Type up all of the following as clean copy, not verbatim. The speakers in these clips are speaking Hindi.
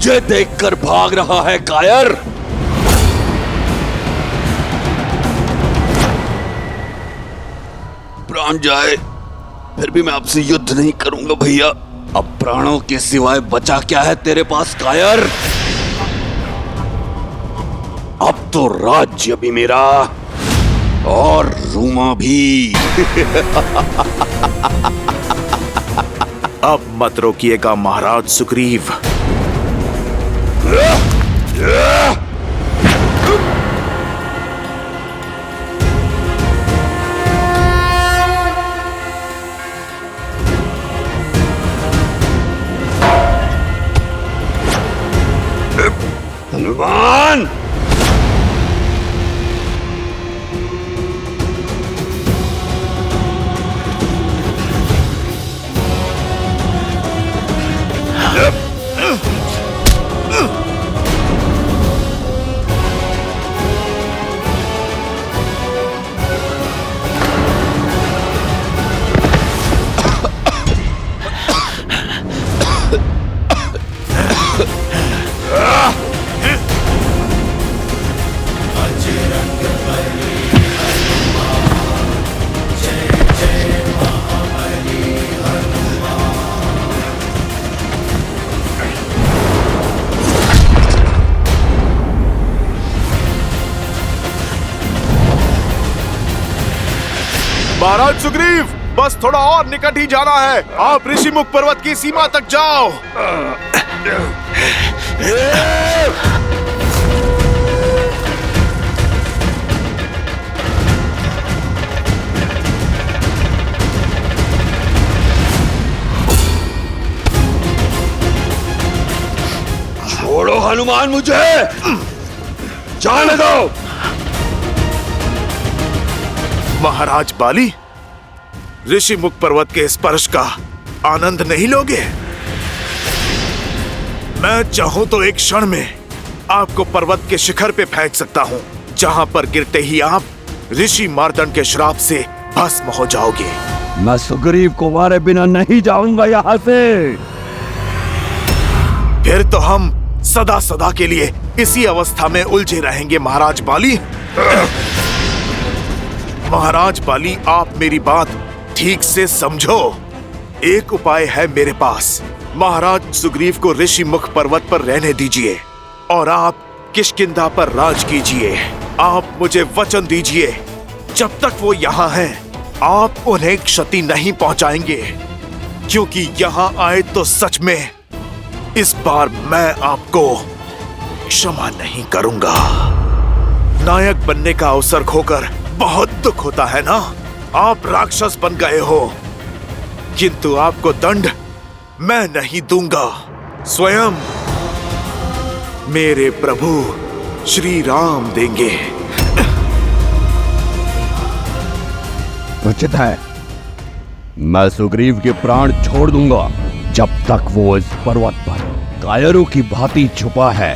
मुझे देखकर भाग रहा है कायर? प्राण जाए फिर भी मैं आपसे युद्ध नहीं करूंगा भैया। अब प्राणों के सिवाय बचा क्या है तेरे पास कायर? अब तो राज्य भी मेरा और रूमा भी। अब मत रोकिएगा महाराज सुग्रीव। हनुमान! महाराज सुग्रीव, बस थोड़ा और निकट ही जाना है। आप ऋषिमुख पर्वत की सीमा तक जाओ। छोड़ो हनुमान, मुझे जाने दो। महाराज बाली, ऋषिमुख पर्वत के स्पर्श का आनंद नहीं लोगे? मैं चाहूं तो एक क्षण में आपको पर्वत के शिखर पे फेंक सकता हूं, जहां पर गिरते ही आप ऋषि मार्दंड के श्राप से भस्म हो जाओगे। मैं सुग्रीव को मारे बिना नहीं जाऊंगा यहां से। फिर तो हम सदा सदा के लिए इसी अवस्था में उलझे रहेंगे महाराज बाली। महाराज बाली, आप मेरी बात ठीक से समझो। एक उपाय है मेरे पास। महाराज सुग्रीव को ऋषिमुख पर्वत पर रहने दीजिए और आप किष्किंधा पर राज कीजिए। आप मुझे वचन दीजिए, जब तक वो यहाँ हैं, आप उन्हें क्षति नहीं पहुंचाएंगे, क्योंकि यहाँ आए तो सच में इस बार मैं आपको क्षमा नहीं करूंगा। नायक बनने का अवसर खोकर बहुत दुख होता है ना। आप राक्षस बन गए हो, किंतु आपको दंड मैं नहीं दूंगा। स्वयं मेरे प्रभु श्री राम देंगे। उचित है, मैं सुग्रीव के प्राण छोड़ दूंगा जब तक वो इस पर्वत पर कायरों की भांति छुपा है।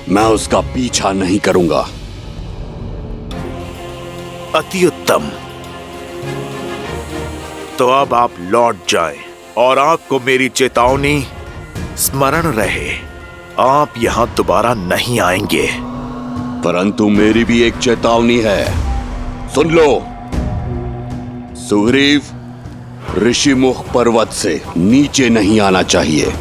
मैं उसका पीछा नहीं करूंगा। अति उत्तम। तो अब आप लौट जाएं और आपको मेरी चेतावनी स्मरण रहे, आप यहां दोबारा नहीं आएंगे। परंतु मेरी भी एक चेतावनी है, सुन लो। सुग्रीव ऋषिमुख पर्वत से नीचे नहीं आना चाहिए।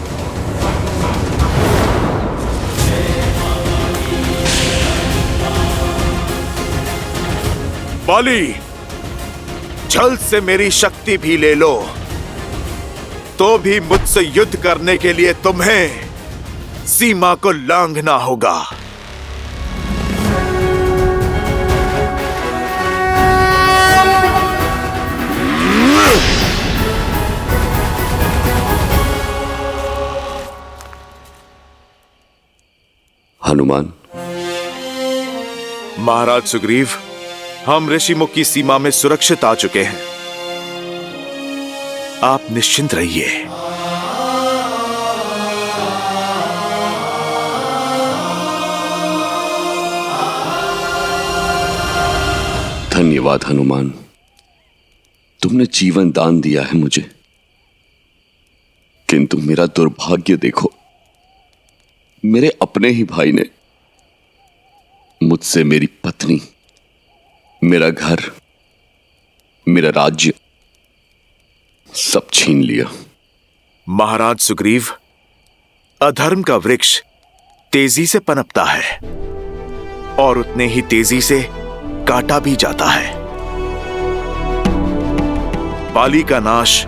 बाली, छल से मेरी शक्ति भी ले लो, तो भी मुझसे युद्ध करने के लिए तुम्हें सीमा को लांघना होगा। हनुमान। महाराज सुग्रीव, हम ऋषिमुख की सीमा में सुरक्षित आ चुके हैं। आप निश्चिंत रहिए। धन्यवाद हनुमान, तुमने जीवन दान दिया है मुझे। किंतु मेरा दुर्भाग्य देखो, मेरे अपने ही भाई ने मुझसे मेरी पत्नी, मेरा घर, मेरा राज्य सब छीन लिया। महाराज सुग्रीव, अधर्म का वृक्ष तेजी से पनपता है और उतने ही तेजी से काटा भी जाता है। बाली का नाश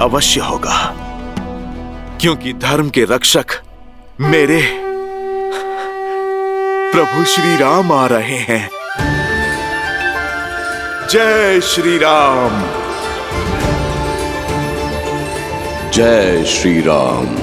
अवश्य होगा, क्योंकि धर्म के रक्षक मेरे प्रभु श्री राम आ रहे हैं। जय श्री राम। जय श्री राम।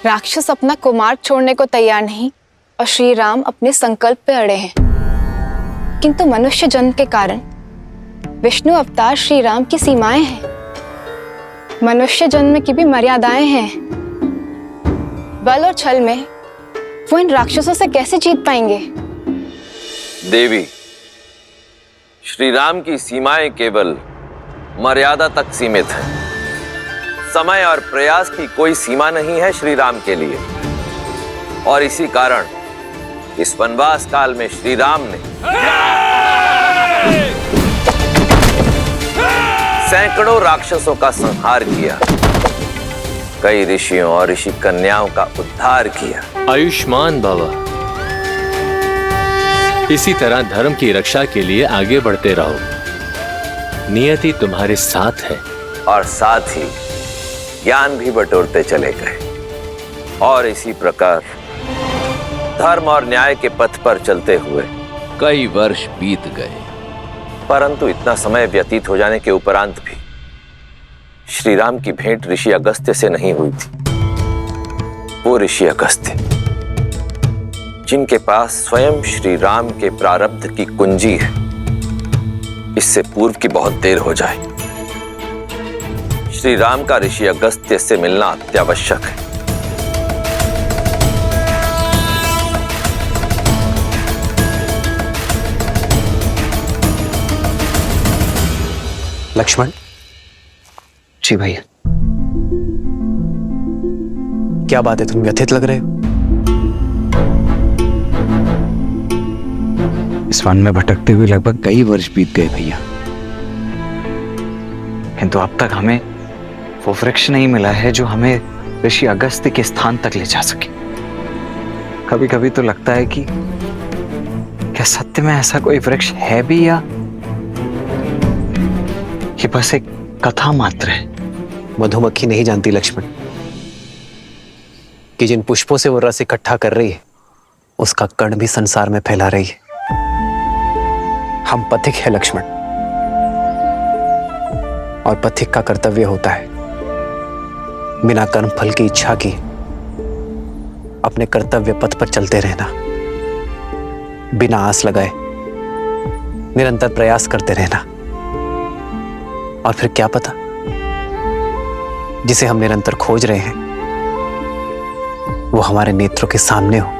राक्षस अपना कुमार्ग छोड़ने को तैयार नहीं और श्री राम अपने संकल्प पे अड़े हैं, किंतु मनुष्य जन्म के कारण विष्णु अवतार श्री राम की सीमाएं हैं। मनुष्य जन्म की भी मर्यादाएं हैं। बल और छल में वो इन राक्षसों से कैसे जीत पाएंगे? देवी, श्री राम की सीमाएं केवल मर्यादा तक सीमित हैं। समय और प्रयास की कोई सीमा नहीं है श्री राम के लिए, और इसी कारण इस वनवास काल में श्री राम ने सैकड़ों राक्षसों का संहार किया, कई ऋषियों और ऋषि कन्याओं का उद्धार किया। आयुष्मान बाबा, इसी तरह धर्म की रक्षा के लिए आगे बढ़ते रहो। नियति तुम्हारे साथ है। और साथ ही ज्ञान भी बटोरते चले गए, और इसी प्रकार धर्म और न्याय के पथ पर चलते हुए कई वर्ष बीत गए। परंतु इतना समय व्यतीत हो जाने के उपरांत भी श्री राम की भेंट ऋषि अगस्त्य से नहीं हुई थी। वो ऋषि अगस्त्य जिनके पास स्वयं श्री राम के प्रारब्ध की कुंजी है, इससे पूर्व की बहुत देर हो जाए, श्री राम का ऋषि अगस्त्य से मिलना अत्यावश्यक है। लक्ष्मण जी भैया, क्या बात है, तुम व्यथित लग रहे हो? इस वन में भटकते हुए लगभग कई वर्ष बीत गए भैया, किंतु अब तक हमें वो वृक्ष नहीं मिला है जो हमें ऋषि अगस्त्य के स्थान तक ले जा सके। कभी कभी तो लगता है कि क्या सत्य में ऐसा कोई वृक्ष है भी, या ये बस एक कथा मात्र है? मधुमक्खी नहीं जानती लक्ष्मण कि जिन पुष्पों से वो रस इकट्ठा कर रही है उसका कण भी संसार में फैला रही है। हम पथिक है लक्ष्मण, और पथिक का कर्तव्य होता है बिना कर्म फल की इच्छा की अपने कर्तव्य पथ पर चलते रहना, बिना आस लगाए निरंतर प्रयास करते रहना। और फिर क्या पता, जिसे हम निरंतर खोज रहे हैं वो हमारे नेत्रों के सामने हो,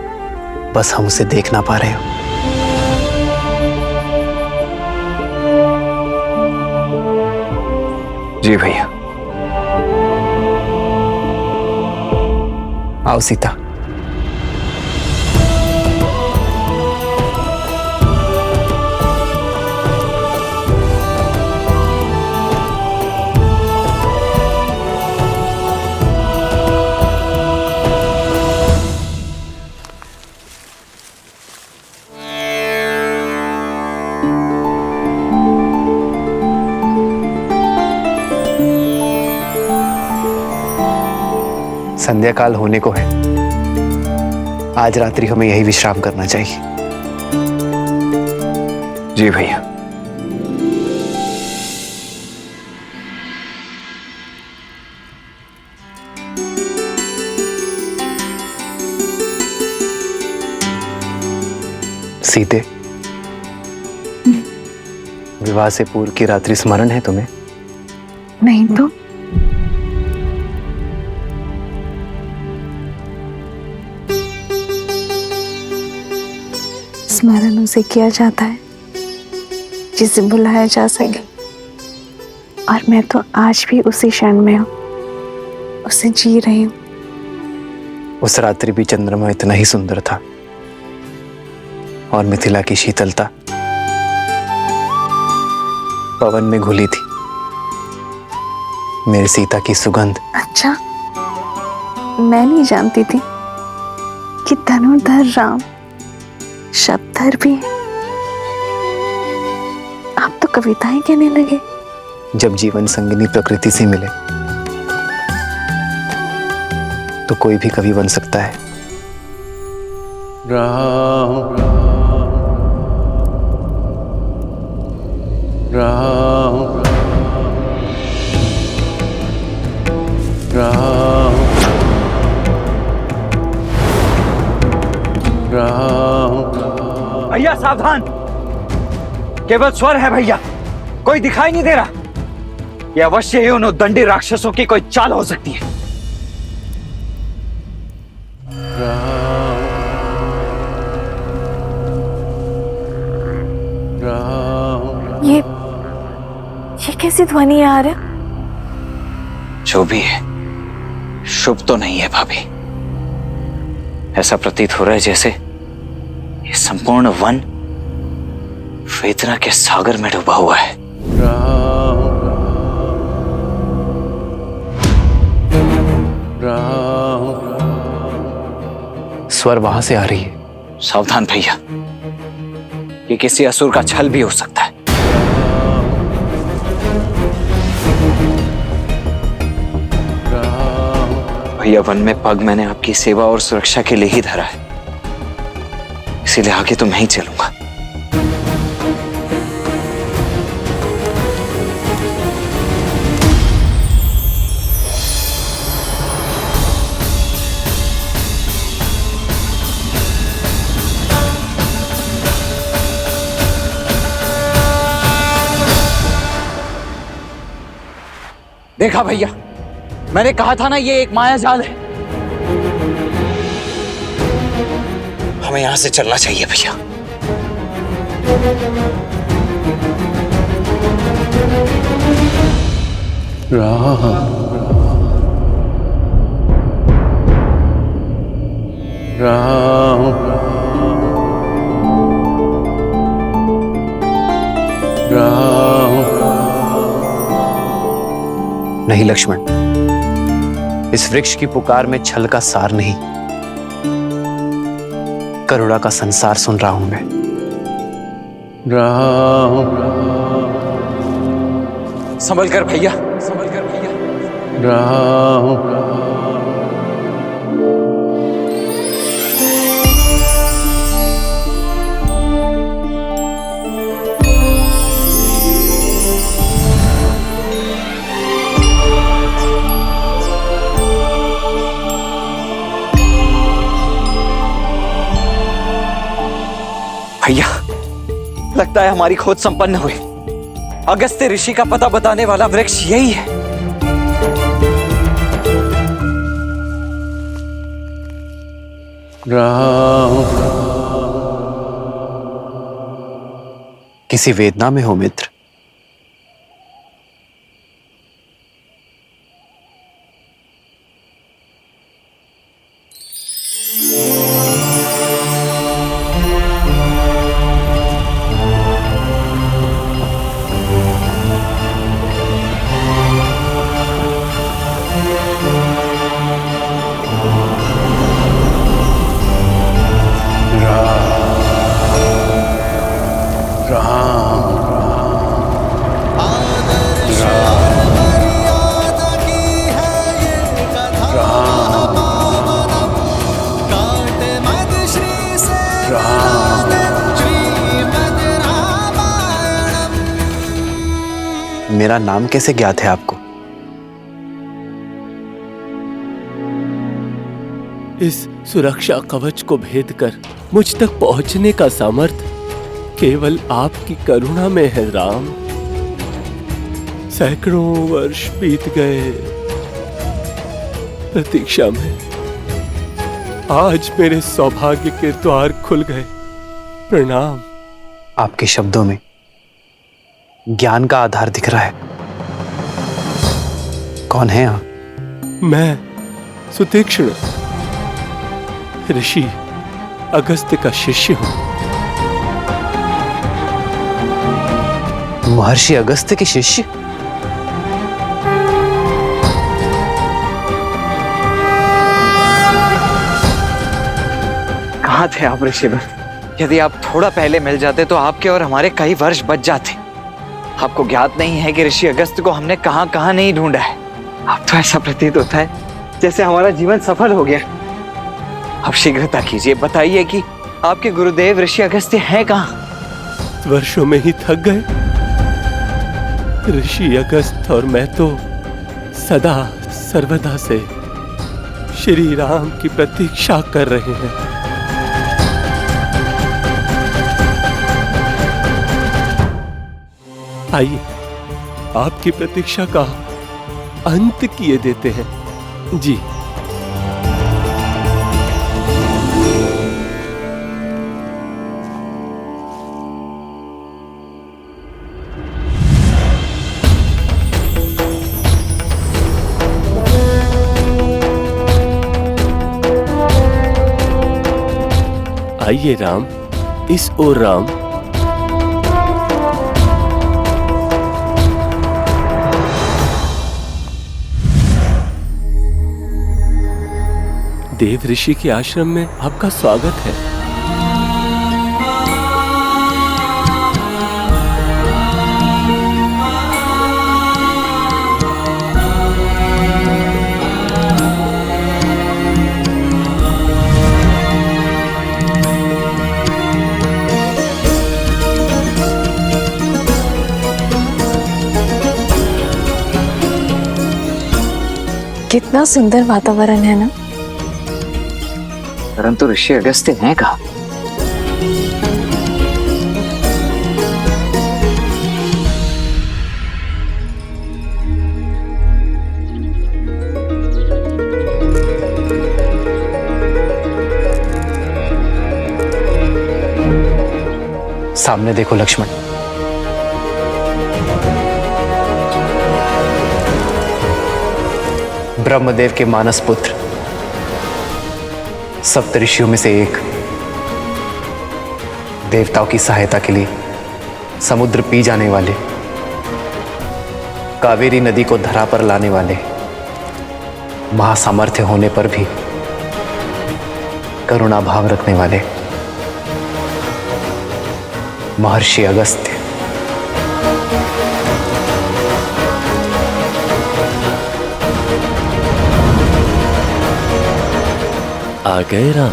बस हम उसे देख ना पा रहे हो। जी भैया। आओ सीता। संध्या काल होने को है। आज रात्रि हमें यही विश्राम करना चाहिए। जी भैया। सीते, विवाह से पूर्व की रात्रि स्मरण है तुम्हें? नहीं तो स्मरण उसे किया जाता है जिसे बुलाया जा सके, और मैं तो आज भी उसी क्षण में हूँ, उसे जी रही हूँ। उस रात्रि भी चंद्रमा इतना ही सुंदर था, और मिथिला की शीतलता पवन में घुली थी। मेरी सीता की सुगंध। अच्छा, मैं नहीं जानती थी कि धनुर्धर राम शब्दधर भी है। आप तो कविताएं कहने लगे। जब जीवन संगिनी प्रकृति से मिले तो कोई भी कवि बन सकता है। राम राम राम राम। भैया सावधान, केवल स्वर है भैया, कोई दिखाई नहीं दे रहा। यह अवश्य ही उन उद्दंडी राक्षसों की कोई चाल हो सकती है। ये कैसी ध्वनि आ रहा? जो भी है, शुभ तो नहीं है भाभी। ऐसा प्रतीत हो रहा है जैसे ये संपूर्ण वन वेदना के सागर में डूबा हुआ है। स्वर वहां से आ रही है। सावधान भैया, ये किसी असुर का छल भी हो सकता है। भैया, वन में पग मैंने आपकी सेवा और सुरक्षा के लिए ही धरा है, इसीलिए आगे तो मैं ही चलूंगा। देखा भैया, मैंने कहा था ना ये एक माया जाल है। हमें यहां से चलना चाहिए भैया। राम राम राम। नहीं लक्ष्मण, इस वृक्ष की पुकार में छल का सार नहीं, करुणा का संसार सुन रहा हूं मैं। राम संभल कर भैया, संभल कर भैया। राम भैया, लगता है हमारी खोज संपन्न हुई। अगस्त्य ऋषि का पता बताने वाला वृक्ष यही है। राम किसी वेदना में हो मित्र। राम मेरा नाम कैसे ज्ञात है आपको? इस सुरक्षा कवच को भेद कर मुझ तक पहुंचने का सामर्थ्य केवल आपकी करुणा में है राम। सैकड़ों वर्ष बीत गए प्रतीक्षा में, आज मेरे सौभाग्य के द्वार खुल गए। प्रणाम। आपके शब्दों में ज्ञान का आधार दिख रहा है। कौन है आप? मैं सुतीक्ष्ण, ऋषि अगस्त्य का शिष्य हूं। महर्षि अगस्त्य के शिष्य? कहाँ थे आप ऋषिवर? यदि आप थोड़ा पहले मिल जाते तो आपके और हमारे कई वर्ष बच जाते। आपको ज्ञात नहीं है कि ऋषि अगस्त्य को हमने कहां कहां नहीं ढूंढा है। अब तो ऐसा प्रतीत होता है जैसे हमारा जीवन सफल हो गया। अब शीघ्रता कीजिए, बताइए कि आपके गुरुदेव ऋषि अगस्त्य हैं कहां? वर्षों में ही थक गए। ऋषि अगस्त्य और मैं तो सदा सर्वदा से श्री राम की प्रतीक्षा कर रहे हैं। आइए आपकी प्रतीक्षा का अंत किए देते हैं। जी। आइए राम, इस ओर राम। देव ऋषि के आश्रम में आपका स्वागत है। कितना सुंदर वातावरण है ना। परंतु ऋषि अगस्त्य हैं कहाँ? सामने देखो लक्ष्मण। ब्रह्मदेव के मानस पुत्र, सप्तऋषियों में से एक, देवताओं की सहायता के लिए समुद्र पी जाने वाले, कावेरी नदी को धरा पर लाने वाले, महासामर्थ्य होने पर भी करुणा भाव रखने वाले महर्षि अगस्त्य। आ गए राम।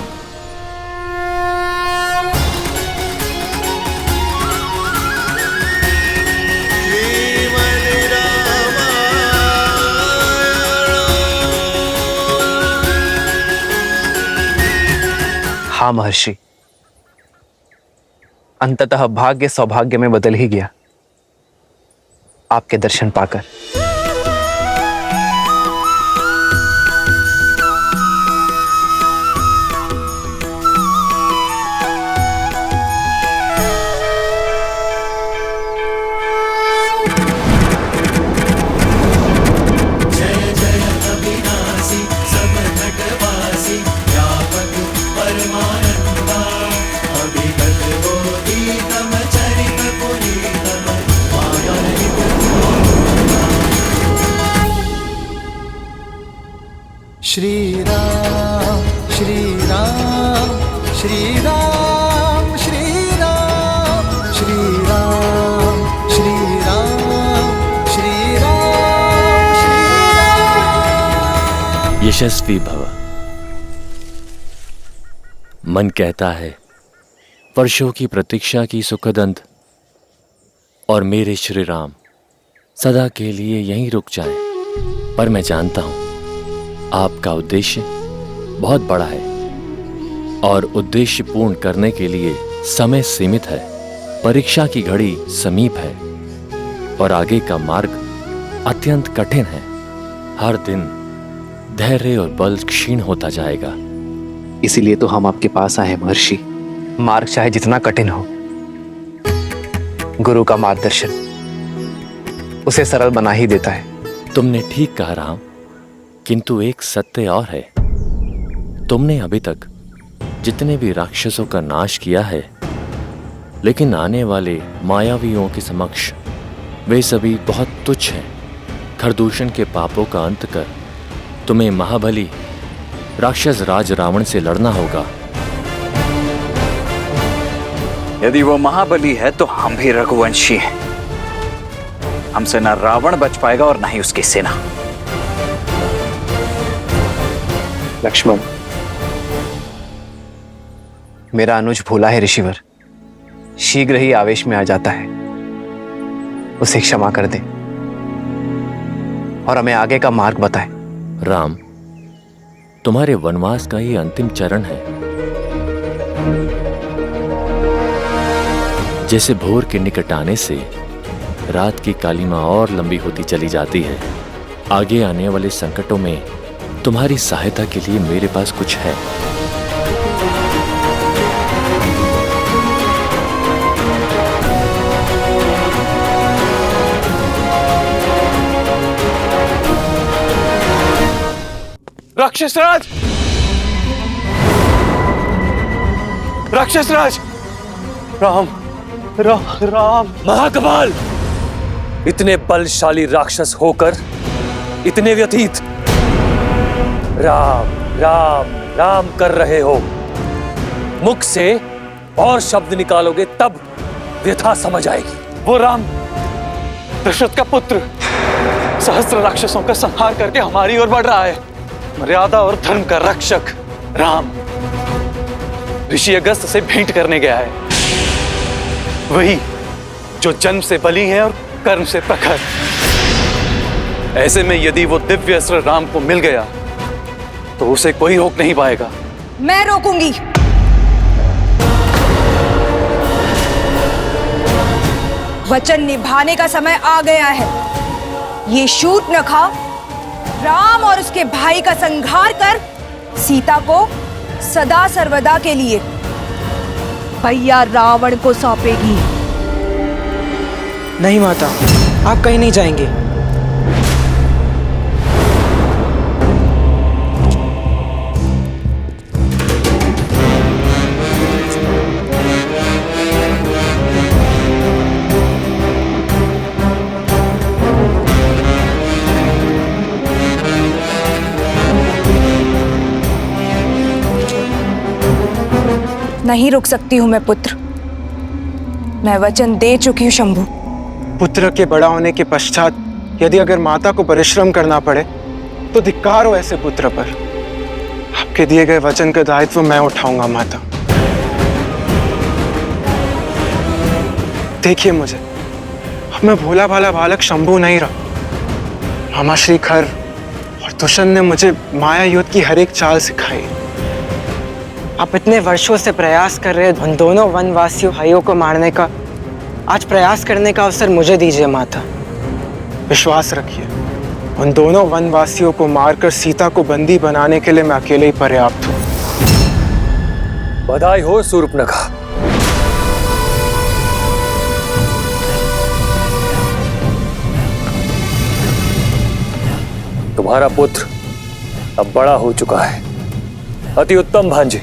हाँ महर्षि, अंततः भाग्य सौभाग्य में बदल ही गया आपके दर्शन पाकर। श्री राम श्री राम श्री राम श्री राम श्री राम श्री राम श्री राम श्री राम। यशस्वी भव। मन कहता है वर्षों की प्रतीक्षा की सुखद अंत और मेरे श्री राम सदा के लिए यहीं रुक जाएं। पर मैं जानता हूं आपका उद्देश्य बहुत बड़ा है और उद्देश्य पूर्ण करने के लिए समय सीमित है। परीक्षा की घड़ी समीप है और आगे का मार्ग अत्यंत कठिन है। हर दिन धैर्य और बल क्षीण होता जाएगा। इसीलिए तो हम आपके पास आए हैं महर्षि। मार्ग चाहे जितना कठिन हो, गुरु का मार्गदर्शन उसे सरल बना ही देता है। तुमने ठीक कहा राम, किंतु एक सत्य और है। तुमने अभी तक जितने भी राक्षसों का नाश किया है, लेकिन आने वाले मायावियों के समक्ष वे सभी बहुत तुच्छ हैं। खरदूषण के पापों का अंत कर तुम्हें महाबली राक्षस राज रावण से लड़ना होगा। यदि वो महाबली है तो हम भी रघुवंशी हैं। हमसे ना रावण बच पाएगा और ना ही उसकी सेना। लक्ष्मण, मेरा अनुज भोला है ऋषिवर, शीघ्र ही आवेश में आ जाता है। उसे क्षमा कर दे और हमें आगे का मार्ग बताए। राम, तुम्हारे वनवास का ही अंतिम चरण है। जैसे भोर के निकट आने से रात की कालिमा और लंबी होती चली जाती है, आगे आने वाले संकटों में तुम्हारी सहायता के लिए मेरे पास कुछ है। राक्षसराज! राक्षसराज! राम राम राम! महाकपाल, इतने बलशाली राक्षस होकर इतने व्यतीत राम राम राम कर रहे हो। मुख से और शब्द निकालोगे तब व्यथा समझ आएगी। वो राम दशरथ का पुत्र सहस्त्र राक्षसों का संहार करके हमारी ओर बढ़ रहा है। मर्यादा और धर्म का रक्षक राम ऋषि अगस्त से भेंट करने गया है। वही जो जन्म से बली है और कर्म से प्रखर। ऐसे में यदि वो दिव्य अस्त्र राम को मिल गया तो उसे कोई रोक नहीं पाएगा। मैं रोकूंगी। वचन निभाने का समय आ गया है। ये शूर्पणखा राम और उसके भाई का संहार कर सीता को सदा सर्वदा के लिए भैया रावण को सौंपेगी। नहीं माता, आप कहीं नहीं जाएंगे। नहीं रुक सकती हूं मैं पुत्र। मैं वचन दे चुकी हूं शंभू। पुत्र के बड़ा होने के पश्चात यदि अगर माता को परिश्रम करना पड़े तो धिक्कार हो ऐसे पुत्र पर। आपके दिए गए वचन का दायित्व मैं उठाऊंगा माता। देखिए मुझे, अब मैं भोला भाला बालक शंभू नहीं रहा। मामा श्री खर और दुष्यंत ने मुझे माया युद्ध की हर एक चाल सिखाई। आप इतने वर्षों से प्रयास कर रहे उन दोनों वनवासियों भाइयों को मारने का आज प्रयास करने का अवसर मुझे दीजिए माता। विश्वास रखिए, उन दोनों वनवासियों को मारकर सीता को बंदी बनाने के लिए मैं अकेले ही पर्याप्त हूं। बधाई हो शूर्पणखा। तुम्हारा पुत्र अब बड़ा हो चुका है। अति उत्तम भांजे,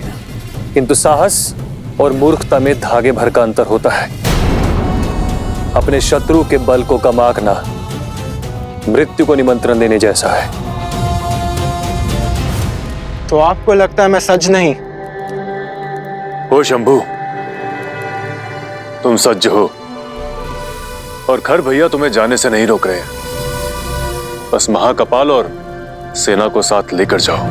किंतु साहस और मूर्खता में धागे भर का अंतर होता है। अपने शत्रु के बल को कम आंकना मृत्यु को निमंत्रण देने जैसा है। तो आपको लगता है मैं सज नहीं? हो शंभू, तुम सज्ज हो और खर भैया तुम्हें जाने से नहीं रोक रहे। बस महाकपाल और सेना को साथ लेकर जाओ।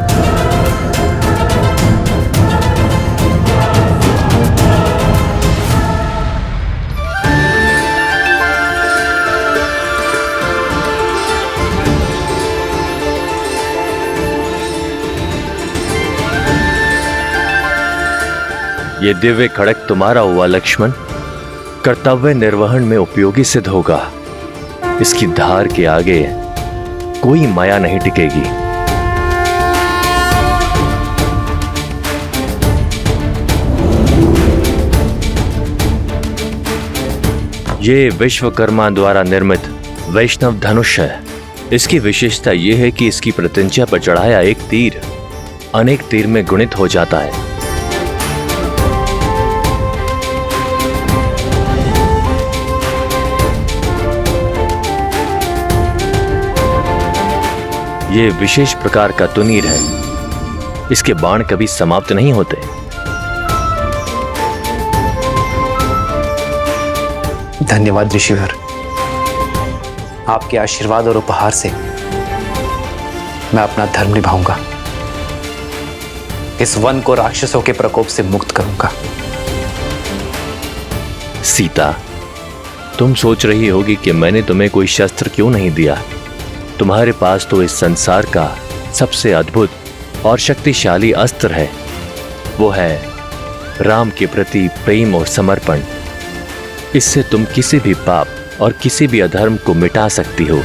ये दिव्य खड़ग तुम्हारा हुआ लक्ष्मण, कर्तव्य निर्वहन में उपयोगी सिद्ध होगा। इसकी धार के आगे कोई माया नहीं टिकेगी। ये विश्वकर्मा द्वारा निर्मित वैष्णव धनुष है। इसकी विशेषता यह है कि इसकी प्रत्यंचा पर चढ़ाया एक तीर अनेक तीर में गुणित हो जाता है। ये विशेष प्रकार का तुनीर है। इसके बाण कभी समाप्त नहीं होते। धन्यवाद ऋषिवर। आपके आशीर्वाद और उपहार से मैं अपना धर्म निभाऊंगा। इस वन को राक्षसों के प्रकोप से मुक्त करूंगा। सीता, तुम सोच रही होगी कि मैंने तुम्हें कोई शस्त्र क्यों नहीं दिया। तुम्हारे पास तो इस संसार का सबसे अद्भुत और शक्तिशाली अस्त्र है। वो है राम के प्रति प्रेम और समर्पण। इससे तुम किसी भी पाप और किसी भी अधर्म को मिटा सकती हो।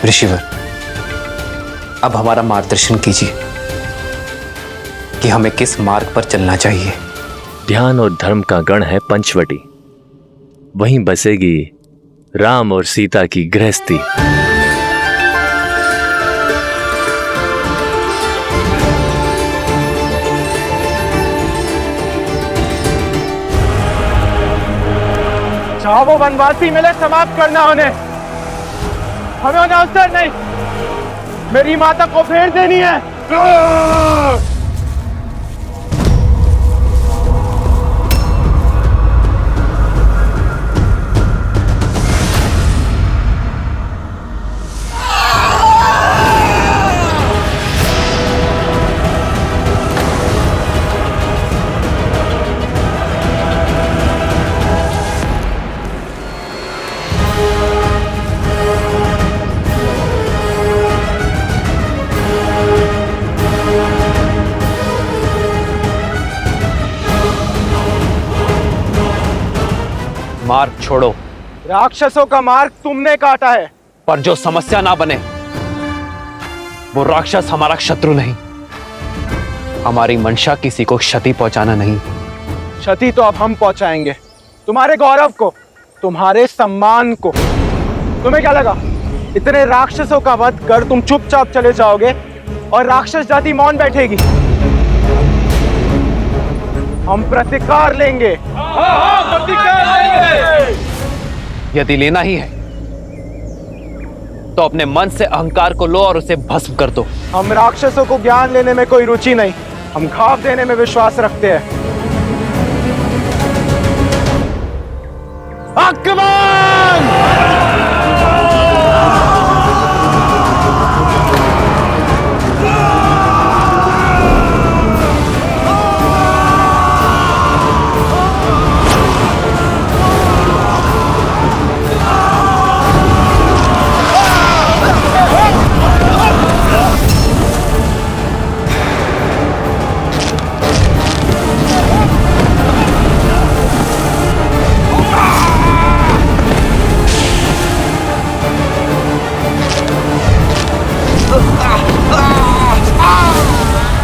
ऋषिवर, अब हमारा मार्गदर्शन कीजिए कि हमें किस मार्ग पर चलना चाहिए। ध्यान और धर्म का गण है पंचवटी। वहीं बसेगी राम और सीता की गृहस्थी। चाहो वो वनवासी मिले समाप्त करना उन्हें, हमें उन्हें अवसर नहीं। मेरी माता को फेर देनी है। मार्ग छोड़ो। राक्षसों का मार्ग तुमने काटा है, पर जो समस्या ना बने वो राक्षस हमारा शत्रु नहीं। हमारी मंशा किसी को क्षति पहुंचाना नहीं। क्षति तो अब हम पहुंचाएंगे, तुम्हारे गौरव को, तुम्हारे सम्मान को। तुम्हें क्या लगा इतने राक्षसों का वध कर तुम चुपचाप चले जाओगे और राक्षस जाति मौन बैठेगी? हम प्रतिकार लेंगे। यदि लेना ही है तो अपने मन से अहंकार को लो और उसे भस्म कर दो। हम राक्षसों को ज्ञान लेने में कोई रुचि नहीं, हम घाव देने में विश्वास रखते हैं। आक्रमण!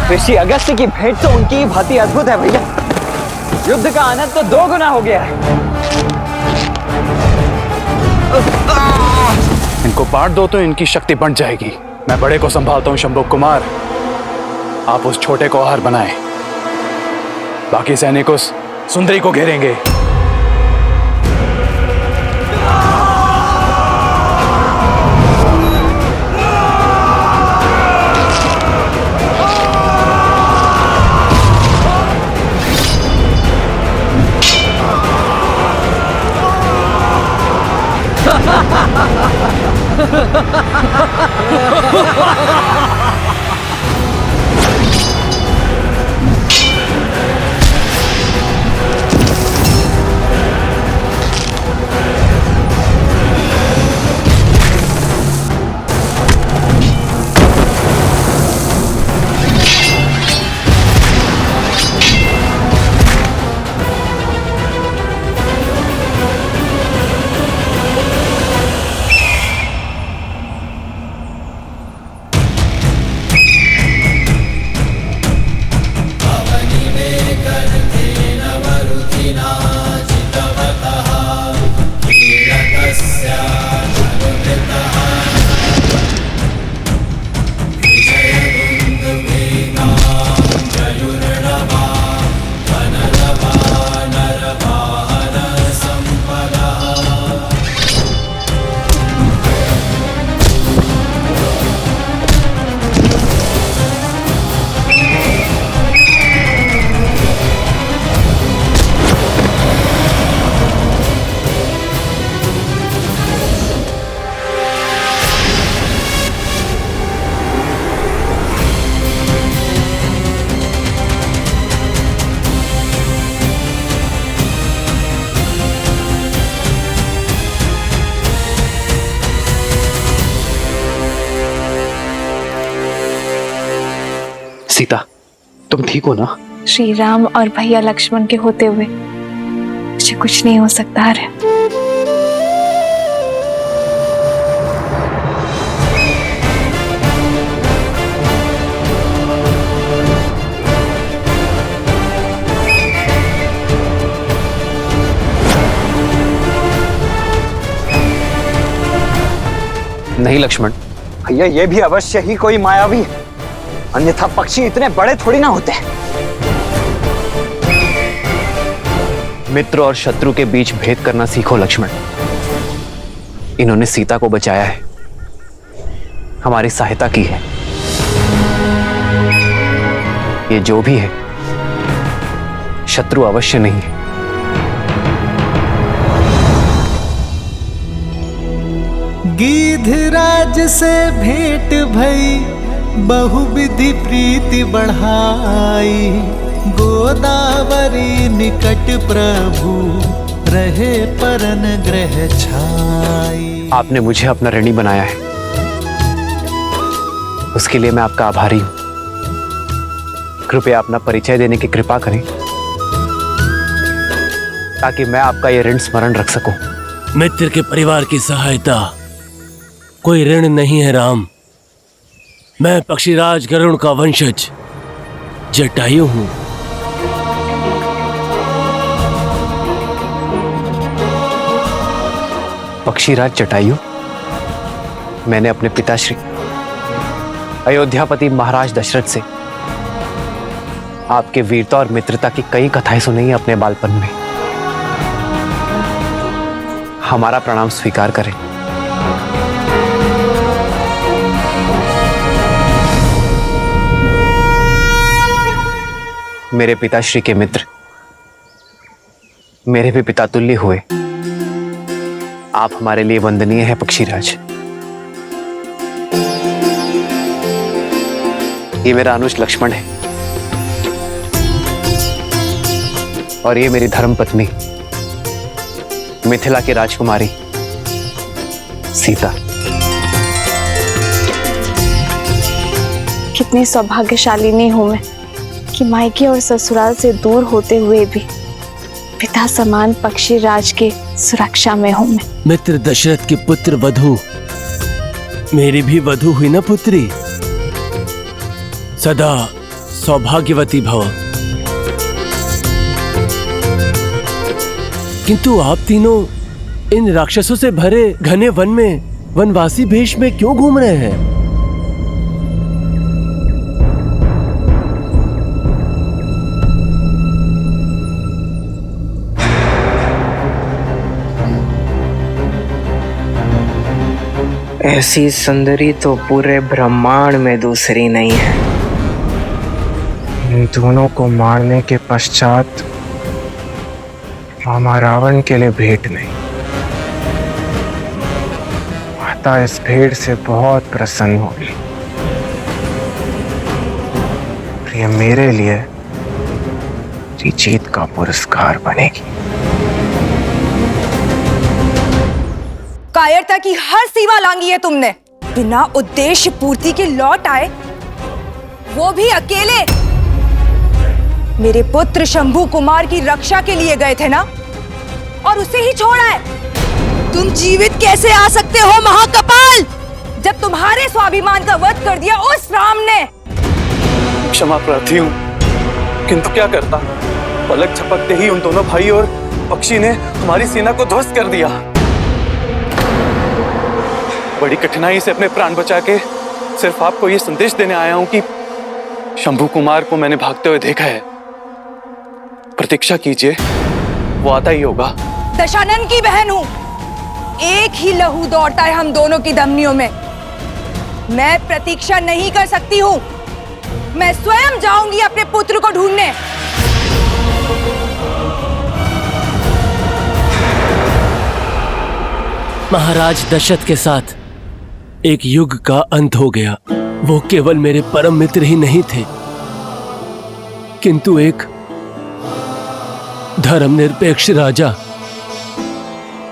ऋषि अगस्त्य की भेंट तो उनकी ही भांति अद्भुत है भैया। युद्ध का आनंद तो 2 गुना हो गया है। इनको बांट दो तो इनकी शक्ति बढ़ जाएगी। मैं बड़े को संभालता हूँ शंभु कुमार, आप उस छोटे को आहार बनाएं। बाकी सैनिक उस सुंदरी को घेरेंगे। तुम ठीक हो ना? श्री राम और भैया लक्ष्मण के होते हुए मुझे कुछ नहीं हो सकता है। नहीं लक्ष्मण, भैया ये भी अवश्य ही कोई मायावी है, अन्यथा पक्षी इतने बड़े थोड़ी ना होते। मित्र और शत्रु के बीच भेद करना सीखो लक्ष्मण। इन्होंने सीता को बचाया है, हमारी सहायता की है। ये जो भी है शत्रु अवश्य नहीं है। गिद्धराज से भेंट भई बहुविधि प्रीति बढ़ाई, गोदावरी निकट प्रभु रहे परन ग्रह छाई। आपने मुझे अपना ऋणी बनाया है, उसके लिए मैं आपका आभारी हूं। कृपया अपना परिचय देने की कृपा करें ताकि मैं आपका यह ऋण स्मरण रख सकूं। मित्र के परिवार की सहायता कोई ऋण नहीं है राम। मैं पक्षीराज गरुड़ का वंशज जटायु हूं। पक्षीराज जटायु? मैंने अपने पिताश्री अयोध्यापति महाराज दशरथ से आपके वीरता और मित्रता की कई कथाएं सुनी हैं अपने बालपन में। हमारा प्रणाम स्वीकार करें। मेरे पिताश्री के मित्र मेरे भी पिता तुल्य हुए। आप हमारे लिए वंदनीय हैं पक्षीराज। ये मेरा अनुज लक्ष्मण है और ये मेरी धर्मपत्नी मिथिला की राजकुमारी सीता। कितनी सौभाग्यशालिनी हूं मैं कि मायके और ससुराल से दूर होते हुए भी पिता समान पक्षीराज के सुरक्षा में हूं मैं। मित्र दशरथ की पुत्र वधु मेरी भी वधु हुई ना पुत्री। सदा सौभाग्यवती भव। किंतु आप तीनों इन राक्षसों से भरे घने वन में वनवासी भेष में क्यों घूम रहे हैं? ऐसी सुंदरी तो पूरे ब्रह्मांड में दूसरी नहीं है। इन दोनों को मारने के पश्चात मामा रावण के लिए भेंट नहीं। माता इस भेंट से बहुत प्रसन्न होगी। ये मेरे लिए जीत का पुरस्कार बनेगी। कायरता की हर सीमा लांगी है तुमने। बिना उद्देश्य पूर्ति के लौट आए, वो भी अकेले। मेरे पुत्र शंभू कुमार की रक्षा के लिए गए थे ना, और उसे ही छोड़ा है। तुम जीवित कैसे आ सकते हो महाकपाल, जब तुम्हारे स्वाभिमान का वध कर दिया उस राम ने। क्षमा प्रार्थी हूं, किंतु क्या करता, पलक झपकते ही उन दोनों भाई और पक्षी ने हमारी सेना को ध्वस्त कर दिया। बड़ी कठिनाई से अपने प्राण बचा के सिर्फ आपको ये संदेश देने आया हूं कि शंभू कुमार को मैंने भागते हुए देखा है। प्रतीक्षा कीजिए, वो आता ही होगा। दशानन की बहन हूं, एक ही लहू दौड़ता है हम दोनों की धमनियों में। मैं प्रतीक्षा नहीं कर सकती हूं। मैं स्वयं जाऊंगी अपने पुत्र को ढूंढने। महाराज दशरथ के साथ एक युग का अंत हो गया। वो केवल मेरे परम मित्र ही नहीं थे, किंतु एक धर्मनिरपेक्ष राजा,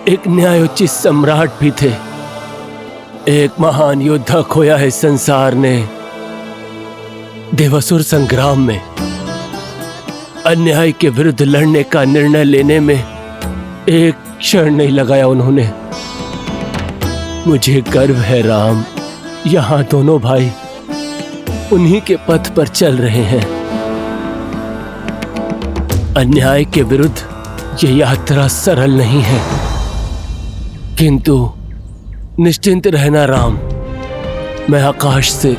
एक न्यायोचित सम्राट भी थे। एक महान योद्धा खोया है संसार ने देवासुर संग्राम में। अन्याय के विरुद्ध लड़ने का निर्णय लेने में एक क्षण नहीं लगाया उन्होंने। मुझे गर्व है राम, यहाँ दोनों भाई उन्हीं के पथ पर चल रहे हैं। अन्याय के विरुद्ध ये यात्रा सरल नहीं है, किंतु निश्चिंत रहना राम, मैं आकाश से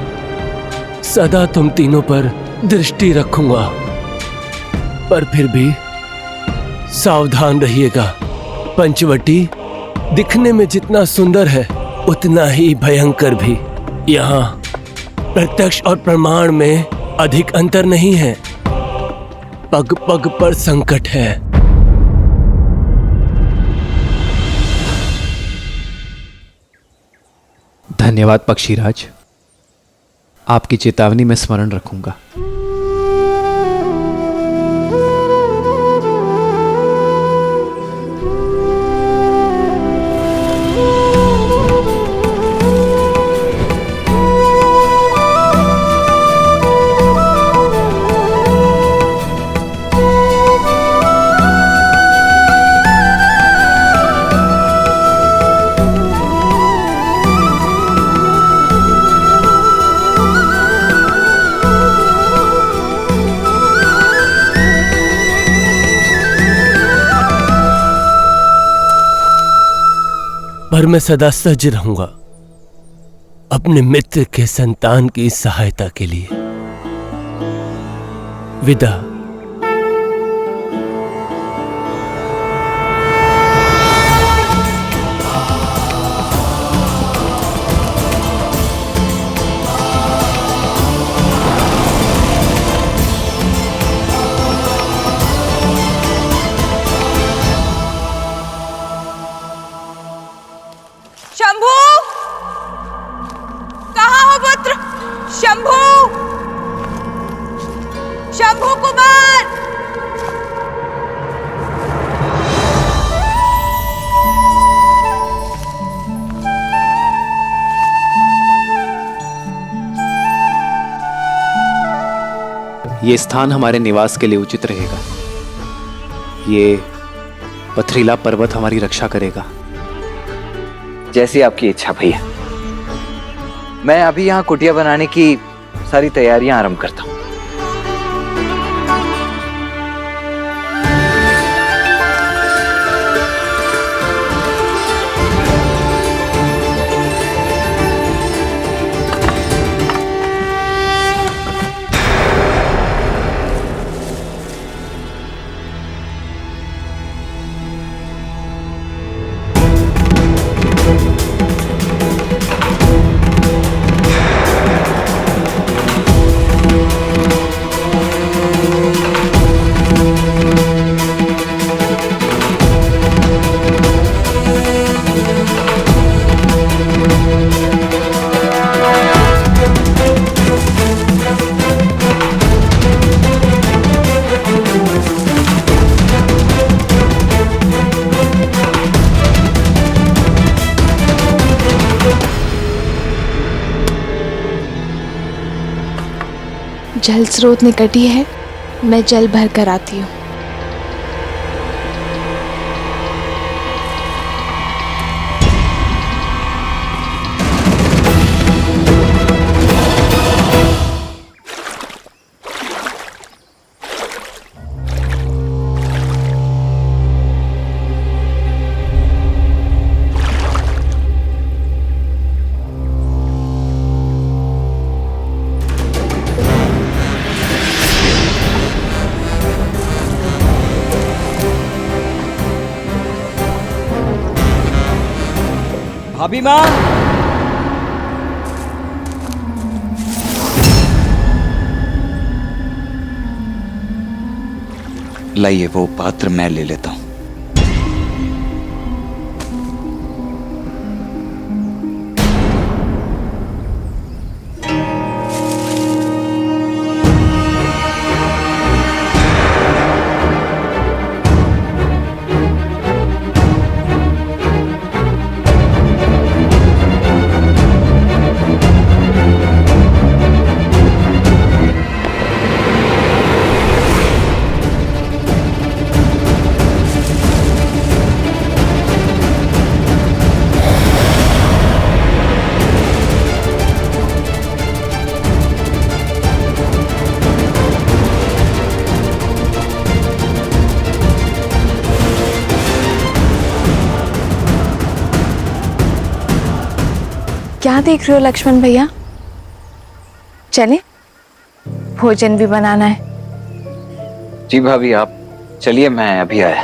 सदा तुम तीनों पर दृष्टि रखूंगा। पर फिर भी सावधान रहिएगा। पंचवटी दिखने में जितना सुंदर है उतना ही भयंकर भी। यहाँ प्रत्यक्ष और प्रमाण में अधिक अंतर नहीं है, पग पग पर संकट है। धन्यवाद पक्षीराज, आपकी चेतावनी मैं स्मरण रखूंगा। पर मैं सदा सज्ज रहूंगा अपने मित्र के संतान की सहायता के लिए। विदा। शंभू, कहाँ हो पुत्र? शंभू, शंभू कुमार। ये स्थान हमारे निवास के लिए उचित रहेगा। ये पथरीला पर्वत हमारी रक्षा करेगा। जैसी आपकी इच्छा भैया। मैं अभी यहाँ कुटिया बनाने की सारी तैयारियां आरंभ करता हूँ। जल स्रोत निकट ही है, मैं जल भर कर आती हूँ। भाभी माँ, लाइए वो पात्र मैं ले लेता हूं। क्या देख रहे हो लक्ष्मण भैया? चले, भोजन भी बनाना है। जी भाभी, आप चलिए, मैं अभी आया।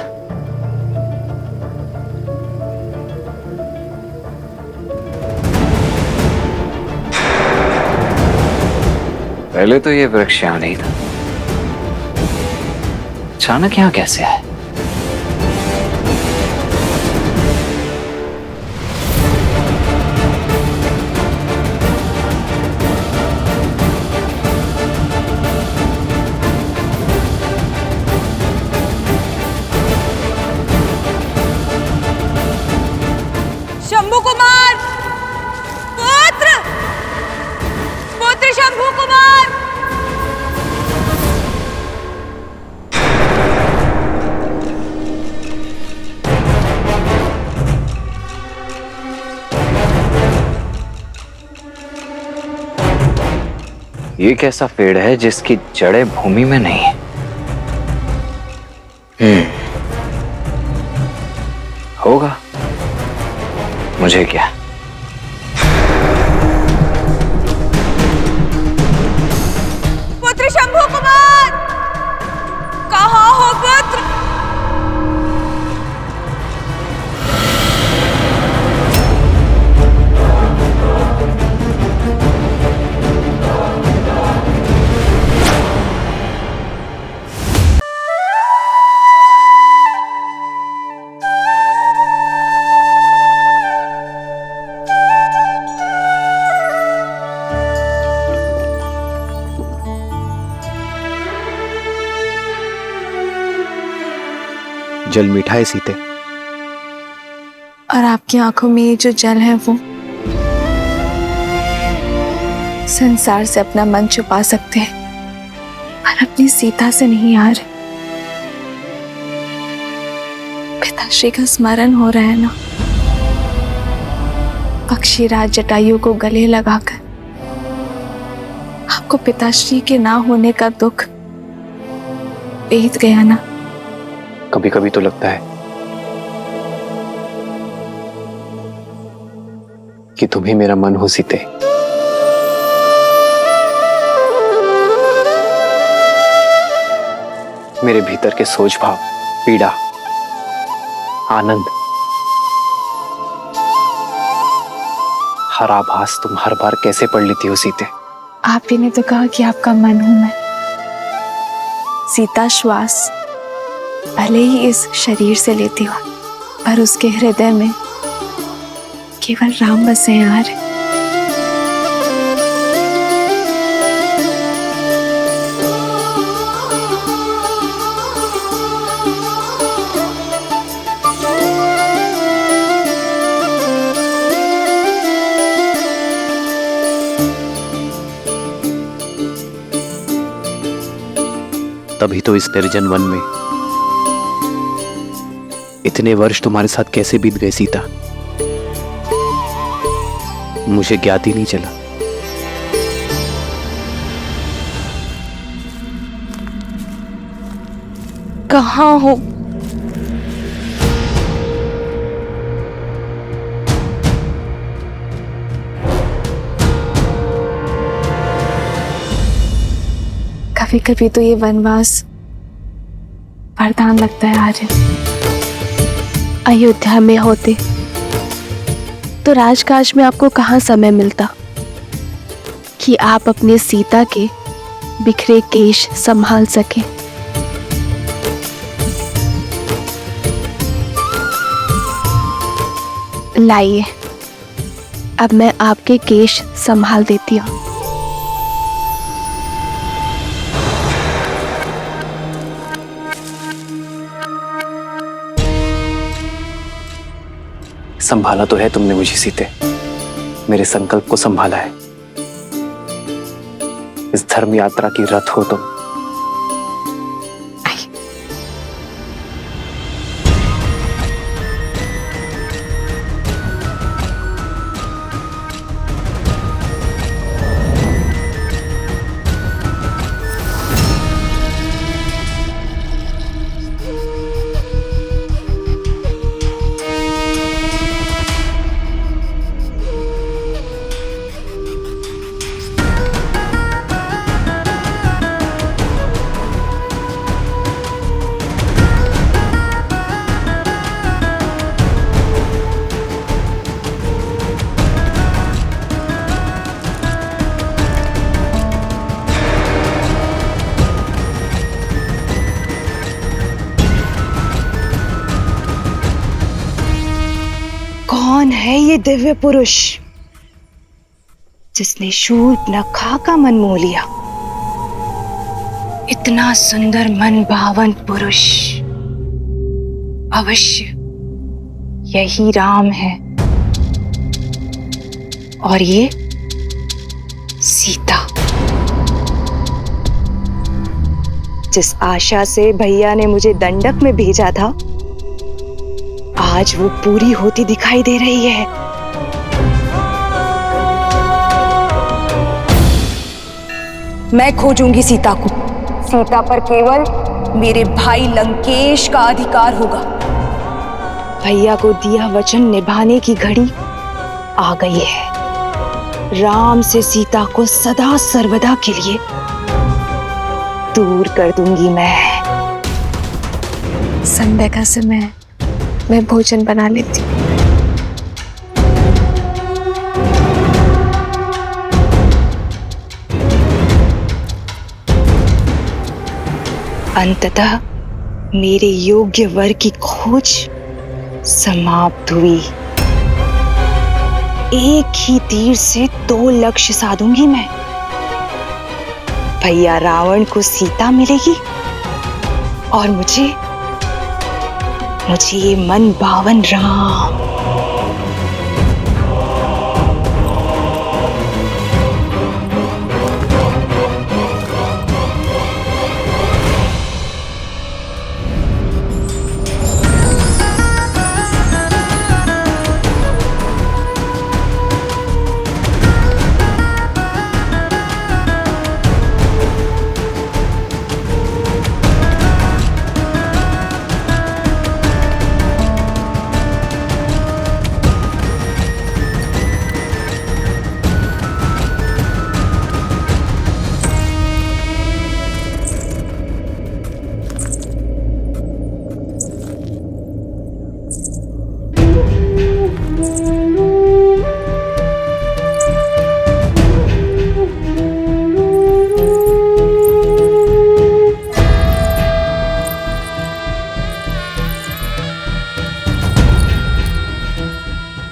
पहले तो ये वृक्ष यहां नहीं था, अचानक यहां कैसे आया? शंभू कुमार, पुत्र पुत्र शंभू कुमार। ये कैसा पेड़ है जिसकी जड़ें भूमि में नहीं है? होगा, मुझे क्या। पुत्र शंभू कुमार, कहाँ हो पुत्र? जल मीठा है सीते, और आपकी आंखों में ये जो जल है वो संसार से अपना मन छुपा सकते हैं, पर अपनी सीता से नहीं यार। पिताश्री का स्मरण हो रहा है ना, पक्षीराज जटायु को गले लगाकर आपको पिताश्री के ना होने का दुख बीत गया ना। कभी कभी तो लगता है कि तुम ही मेरा मन हो सीते। मेरे भीतर के सोच भाव, पीड़ा, आनंद, हर आभास तुम हर बार कैसे पढ़ लेती हो सीते? आप ही ने तो कहा कि आपका मन हूं मैं। सीता श्वास भले ही इस शरीर से लेती हो, पर उसके हृदय में केवल राम बसे हैं यार। तभी तो इस निर्जन वन में इतने वर्ष तुम्हारे साथ कैसे बीत गए सीता, मुझे ज्ञात ही नहीं चला। कहाँ हो? कभी कभी तो ये वनवास वरदान लगता है आर्य। अयोध्या में होते तो राजकाज में आपको कहाँ समय मिलता कि आप अपने सीता के बिखरे केश संभाल सके। लाइए, अब मैं आपके केश संभाल देती हूँ। संभाला तो है तुमने मुझे सीते, मेरे संकल्प को संभाला है। इस धर्म यात्रा की रथ हो तुम। कौन है ये दिव्य पुरुष जिसने शूर्पणखा का मन मोह लिया? इतना सुंदर मन भावन पुरुष अवश्य यही राम है, और ये सीता। जिस आशा से भैया ने मुझे दंडक में भेजा था, आज वो पूरी होती दिखाई दे रही है। मैं खोजूंगी सीता को। सीता पर केवल मेरे भाई लंकेश का अधिकार होगा। भैया को दिया वचन निभाने की घड़ी आ गई है। राम से सीता को सदा सर्वदा के लिए दूर कर दूंगी मैं। संध्या का समय मैं भोजन बना लेती हूँ। अंततः मेरे योग्य वर की खोज समाप्त हुई। एक ही तीर से 2 लक्ष्य साधूंगी मैं। भैया रावण को सीता मिलेगी और मुझे ये मन भावन राम।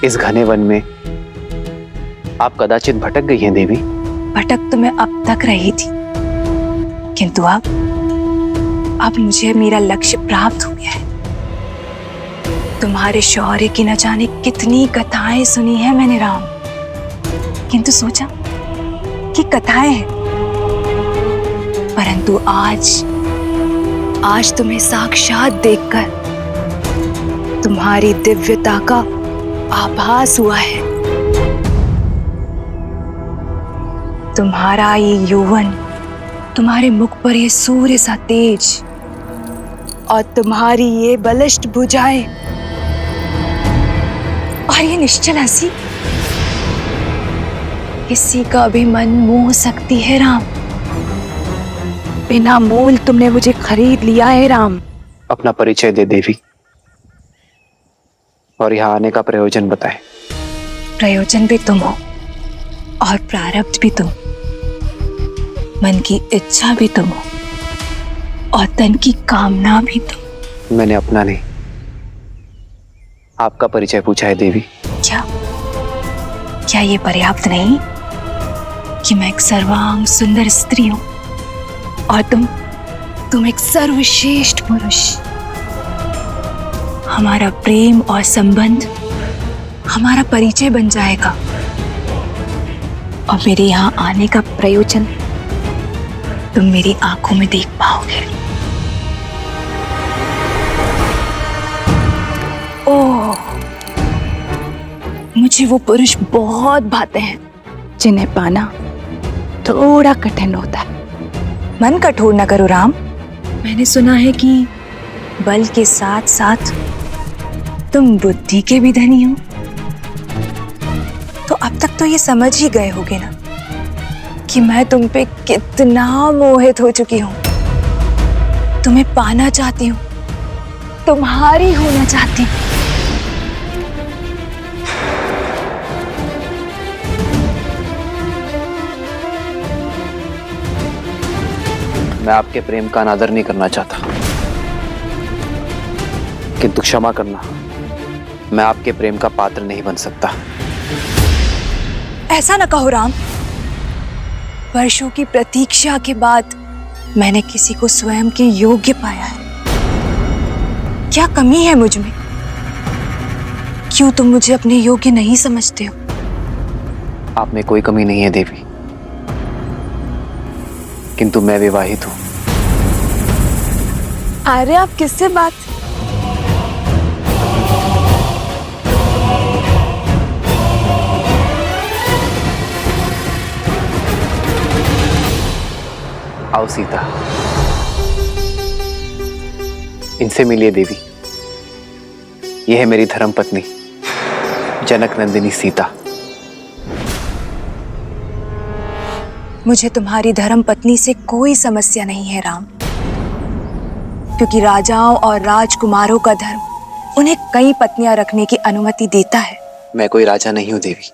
इस घने वन में आप कदाचित भटक गई हैं देवी। भटक तो मैं अब तक रही थी, किंतु अब मुझे मेरा लक्ष्य प्राप्त हो गया है। तुम्हारे शौर्य की न जाने कितनी कथाएं सुनी है मैंने राम, किंतु सोचा कि कथाएं हैं, परंतु आज तुम्हें साक्षात देखकर तुम्हारी दिव्यता का आभास हुआ है। तुम्हारा ये यौवन, तुम्हारे मुख पर ये सूर्य सा तेज और तुम्हारी ये बलिष्ठ भुजाएं और ये निश्चल हंसी किसी का भी मन मोह सकती है राम। बिना मोल तुमने मुझे खरीद लिया है राम। अपना परिचय दे देवी और यहाँ आने का प्रयोजन बताए। प्रयोजन भी तुम हो और प्रारब्ध भी तुम, मन की इच्छा भी तुम हो और तन की कामना भी तुम। मैंने अपना नहीं, आपका परिचय पूछा है देवी। क्या ये पर्याप्त नहीं कि मैं एक सर्वांग सुंदर स्त्री हूं और तुम एक सर्वश्रेष्ठ पुरुष? हमारा प्रेम और संबंध हमारा परिचय बन जाएगा और मेरे यहाँ आने का प्रयोजन तुम मेरी आंखों में देख पाओगे। ओह, मुझे वो पुरुष बहुत भाते हैं जिन्हें पाना थोड़ा कठिन होता है। मन कठोर न करो राम। मैंने सुना है कि बल के साथ साथ तुम बुद्धि के भी धनी हो, तो अब तक तो ये समझ ही गए होगे ना कि मैं तुम पे कितना मोहित हो चुकी हूं। तुम्हें पाना चाहती हूं, तुम्हारी होना चाहती हूं। मैं आपके प्रेम का अनादर नहीं करना चाहता, किंतु क्षमा करना, मैं आपके प्रेम का पात्र नहीं बन सकता। ऐसा न कहो राम। वर्षों की प्रतीक्षा के बाद मैंने किसी को स्वयं के योग्य पाया है। क्या कमी है मुझ में? क्यों तुम मुझे अपने योग्य नहीं समझते हो? आप में कोई कमी नहीं है देवी, किंतु मैं विवाहित हूं। अरे आप किससे बात? आओ सीता, इनसे मिलिए देवी। यह है मेरी धर्म पत्नी जनक नंदिनी सीता। मुझे तुम्हारी धर्म पत्नी से कोई समस्या नहीं है राम, क्योंकि राजाओं और राजकुमारों का धर्म उन्हें कई पत्नियां रखने की अनुमति देता है। मैं कोई राजा नहीं हूं देवी,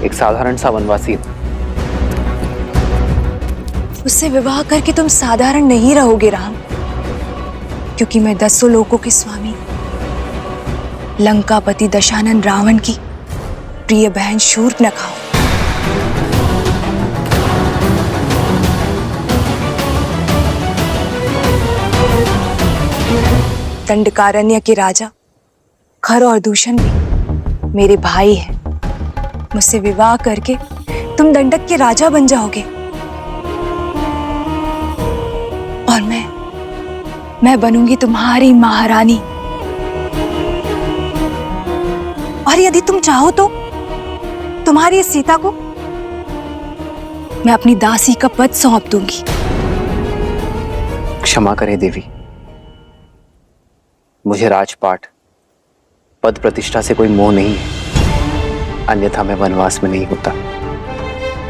एक साधारण सा वनवासी हूं। उससे विवाह करके तुम साधारण नहीं रहोगे राम, क्योंकि मैं 10 लोकों के स्वामी लंकापति दशानन रावण की प्रिय बहन शूर्पणखा हूं। दंडकारण्य के राजा खर और दूषण भी मेरे भाई हैं। मुझसे विवाह करके तुम दंडक के राजा बन जाओगे और मैं बनूंगी तुम्हारी महारानी। और यदि तुम चाहो तो तुम्हारी इस सीता को मैं अपनी दासी का पद सौंप दूंगी। क्षमा करें देवी, मुझे राजपाट पद प्रतिष्ठा से कोई मोह नहीं है, अन्यथा मैं वनवास में नहीं होता।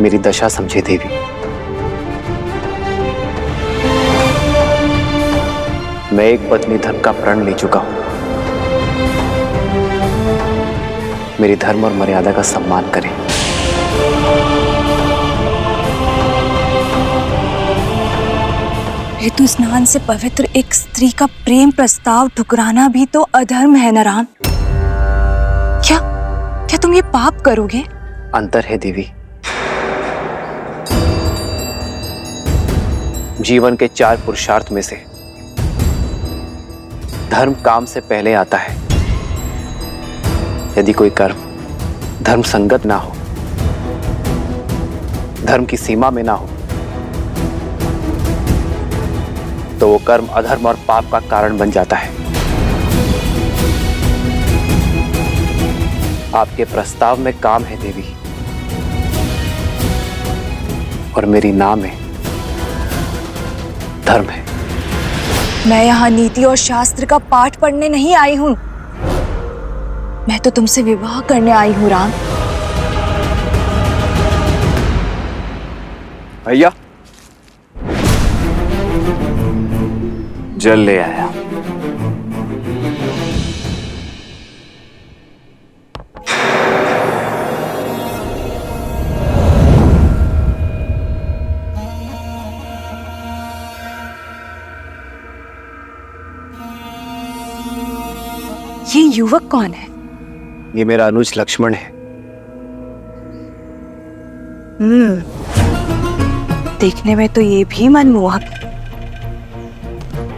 मेरी दशा समझे देवी। मैं एक पत्नी धर्म का प्रण ले चुका हूं। मेरी धर्म और मर्यादा का सम्मान करें। ऋतु स्नान से पवित्र एक स्त्री का प्रेम प्रस्ताव ठुकराना भी तो अधर्म है न राम? क्या तुम ये पाप करोगे? अंतर है देवी। जीवन के 4 पुरुषार्थ में से धर्म काम से पहले आता है। यदि कोई कर्म धर्म संगत ना हो, धर्म की सीमा में ना हो, तो वो कर्म अधर्म और पाप का कारण बन जाता है। आपके प्रस्ताव में काम है देवी, और मेरी नाम में धर्म है। मैं यहाँ नीति और शास्त्र का पाठ पढ़ने नहीं आई हूं, मैं तो तुमसे विवाह करने आई हूं राम। भैया जल ले आया। ये युवक कौन है? ये मेरा अनुज लक्ष्मण है। देखने में तो ये भी मनमोहक,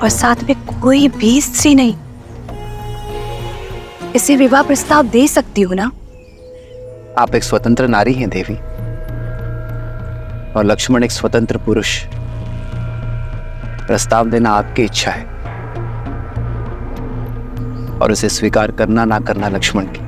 और साथ में कोई भी स्त्री नहीं। इसे विवाह प्रस्ताव दे सकती हूँ ना? आप एक स्वतंत्र नारी हैं देवी, और लक्ष्मण एक स्वतंत्र पुरुष। प्रस्ताव देना आपकी इच्छा है, और उसे स्वीकार करना ना करना लक्ष्मण की।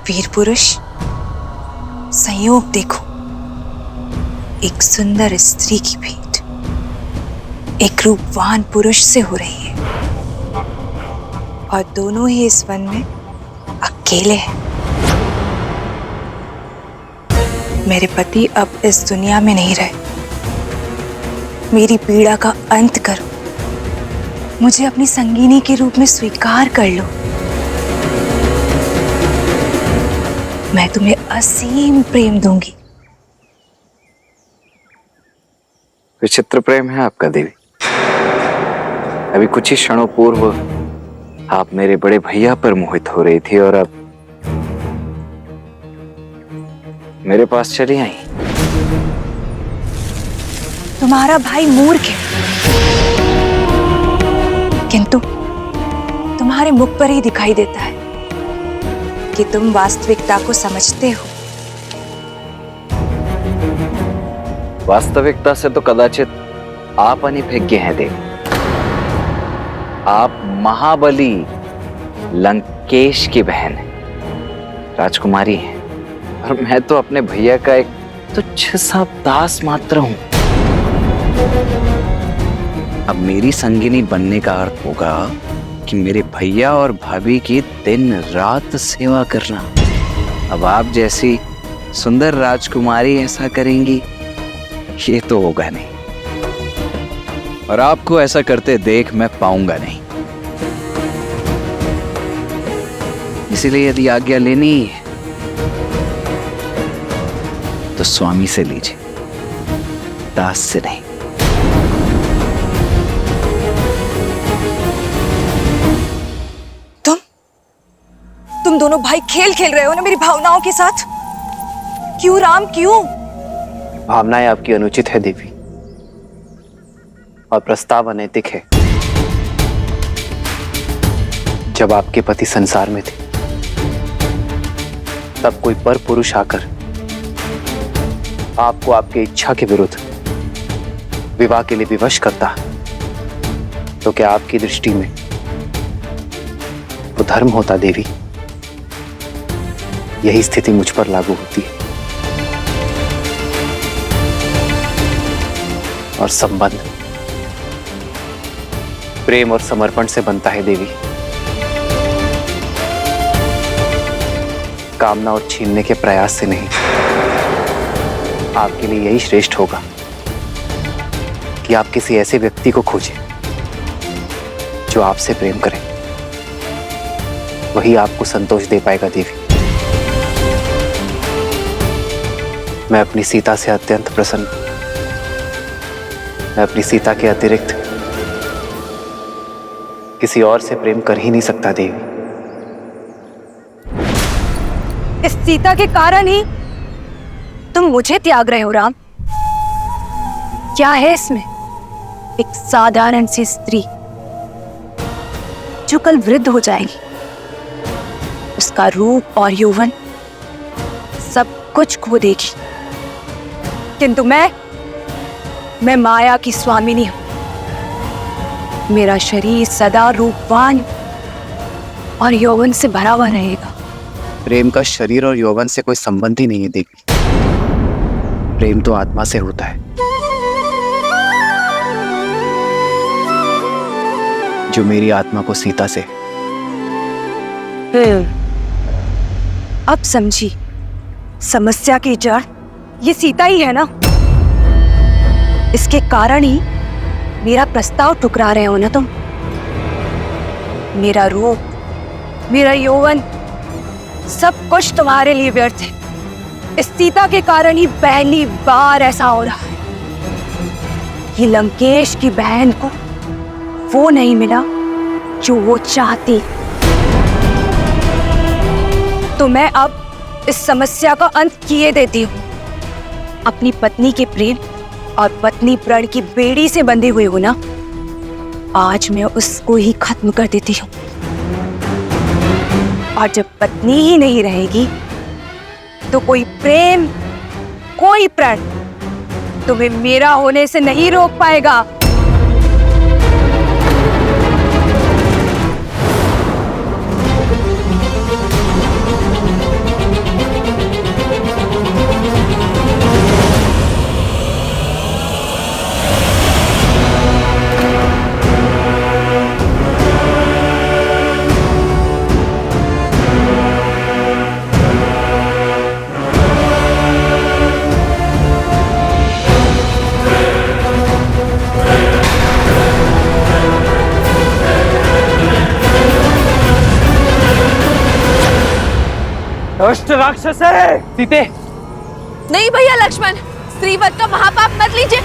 वीर पुरुष, संयोग देखो, एक सुंदर स्त्री की भेंट एक रूपवान पुरुष से हो रही है, और दोनों ही इस वन में अकेले हैं। मेरे पति अब इस दुनिया में नहीं रहे। मेरी पीड़ा का अंत करो मुझे अपनी संगीनी के रूप में स्वीकार कर लो। मैं तुम्हें असीम प्रेम दूंगी। विचित्र प्रेम है आपका देवी। अभी कुछ ही क्षणों पूर्व आप मेरे बड़े भैया पर मोहित हो रही थी और अब मेरे पास चली आई। तुम्हारा भाई मूर्ख है, किंतु तुम्हारे मुख पर ही दिखाई देता है कि तुम वास्तविकता को समझते हो। वास्तविकता से तो कदाचित आप अनिभिज्ञ हैं देवी। आप महाबली लंकेश की बहन हैं, राजकुमारी हैं, और मैं तो अपने भैया का एक तुच्छ सा दास मात्र हूं। अब मेरी संगिनी बनने का अर्थ होगा कि मेरे भैया और भाभी की दिन रात सेवा करना। अब आप जैसी सुंदर राजकुमारी ऐसा करेंगी, ये तो होगा नहीं, और आपको ऐसा करते देख मैं पाऊंगा नहीं। इसलिए यदि आज्ञा लेनी है तो स्वामी से लीजिए, दास से नहीं। तुम दोनों भाई खेल खेल रहे हो ना मेरी भावनाओं के साथ। क्यों राम, क्यों? भावनाएं आपकी अनुचित है देवी, और प्रस्ताव अनैतिक है। जब आपके पति संसार में थे तब कोई पर पुरुष आकर आपको आपकी इच्छा के विरुद्ध विवाह के लिए विवश करता, तो क्या आपकी दृष्टि में वो धर्म होता देवी? यही स्थिति मुझ पर लागू होती है। और संबंध प्रेम और समर्पण से बनता है देवी, कामना और छीनने के प्रयास से नहीं। आपके लिए यही श्रेष्ठ होगा कि आप किसी ऐसे व्यक्ति को खोजें जो आपसे प्रेम करे। वही आपको संतोष दे पाएगा देवी। मैं अपनी सीता से अत्यंत प्रसन्न हूं। मैं अपनी सीता के अतिरिक्त किसी और से प्रेम कर ही नहीं सकता देवी। इस सीता के कारण ही तुम मुझे त्याग रहे हो राम। क्या है इसमें? एक साधारण सी स्त्री जो कल वृद्ध हो जाएगी, उसका रूप और यौवन सब कुछ खो देगी, किंतु मैं माया की स्वामिनी हूं। मेरा शरीर सदा रूपवान और यौवन से भरा हुआ रहेगा। प्रेम का शरीर और यौवन से कोई संबंध ही नहीं है देवी। प्रेम तो आत्मा से होता है, जो मेरी आत्मा को सीता से। अब समझी समस्या की जड़ ये सीता ही है ना। इसके कारण ही मेरा प्रस्ताव ठुकरा रहे हो ना तुम। मेरा रूप, मेरा यौवन, सब कुछ तुम्हारे लिए व्यर्थ है। इस सीता के कारण ही पहली बार ऐसा हो रहा है कि लंकेश की बहन को वो नहीं मिला जो वो चाहती। तो मैं अब इस समस्या का अंत किए देती हूँ। अपनी पत्नी के प्रेम और पत्नी प्रण की बेड़ी से बंधे हुए हो ना, आज मैं उसको ही खत्म कर देती हूँ। और जब पत्नी ही नहीं रहेगी तो कोई प्रेम, कोई प्रण तुम्हें मेरा होने से नहीं रोक पाएगा। दुष्ट राक्षस है। सीते, नहीं भैया लक्ष्मण, स्त्रीवध का महापाप मत लीजिए।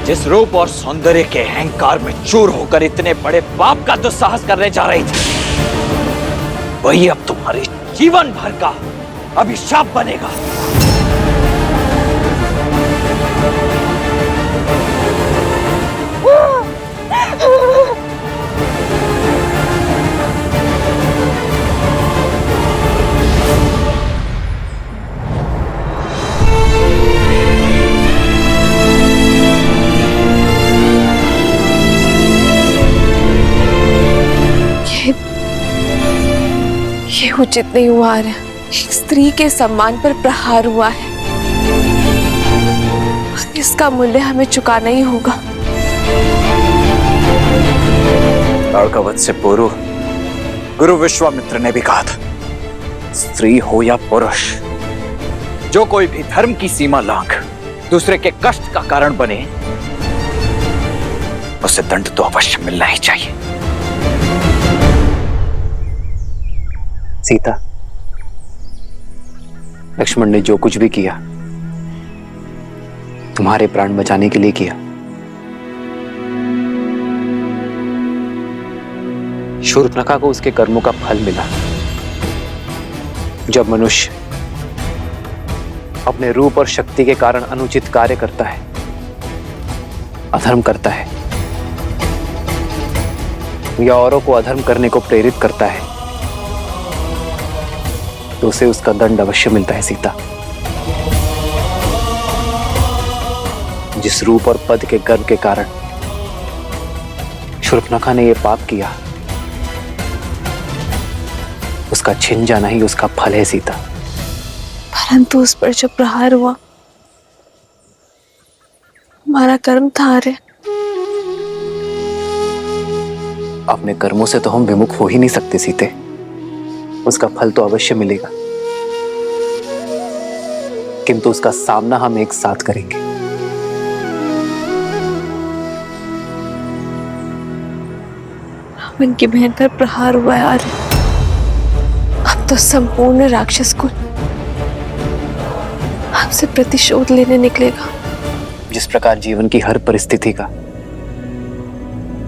जिस रूप और सौंदर्य के अहंकार में चूर होकर इतने बड़े पाप का दुस्साहस करने जा रही थी, वही अब तुम्हारे जीवन भर का अभिशाप बनेगा। ये उचित नहीं हुआ है। एक स्त्री के सम्मान पर प्रहार हुआ है, इसका मूल्य हमें चुकाना ही होगा। ताड़कावध से पूर्व गुरु विश्वामित्र ने भी कहा था, स्त्री हो या पुरुष, जो कोई भी धर्म की सीमा लांघ दूसरे के कष्ट का कारण बने, उसे दंड तो अवश्य मिलना ही चाहिए। सीता, लक्ष्मण ने जो कुछ भी किया तुम्हारे प्राण बचाने के लिए किया। शूर्पणखा को उसके कर्मों का फल मिला। जब मनुष्य अपने रूप और शक्ति के कारण अनुचित कार्य करता है, अधर्म करता है या औरों को अधर्म करने को प्रेरित करता है, तो उसे उसका दंड अवश्य मिलता है। सीता, जिस रूप और पद के गर्व के कारण शूर्पणखा ने यह पाप किया, उसका छिन जाना ही उसका फल है। सीता, परंतु उस पर जब प्रहार हुआ, हमारा कर्म था रे। अपने कर्मों से तो हम विमुख हो ही नहीं सकते सीते, उसका फल तो अवश्य मिलेगा, किंतु उसका सामना हम एक साथ करेंगे। रावण की बहन पर प्रहार हुआ है आर्य। अब तो संपूर्ण राक्षस कुल हमसे प्रतिशोध लेने निकलेगा। जिस प्रकार जीवन की हर परिस्थिति का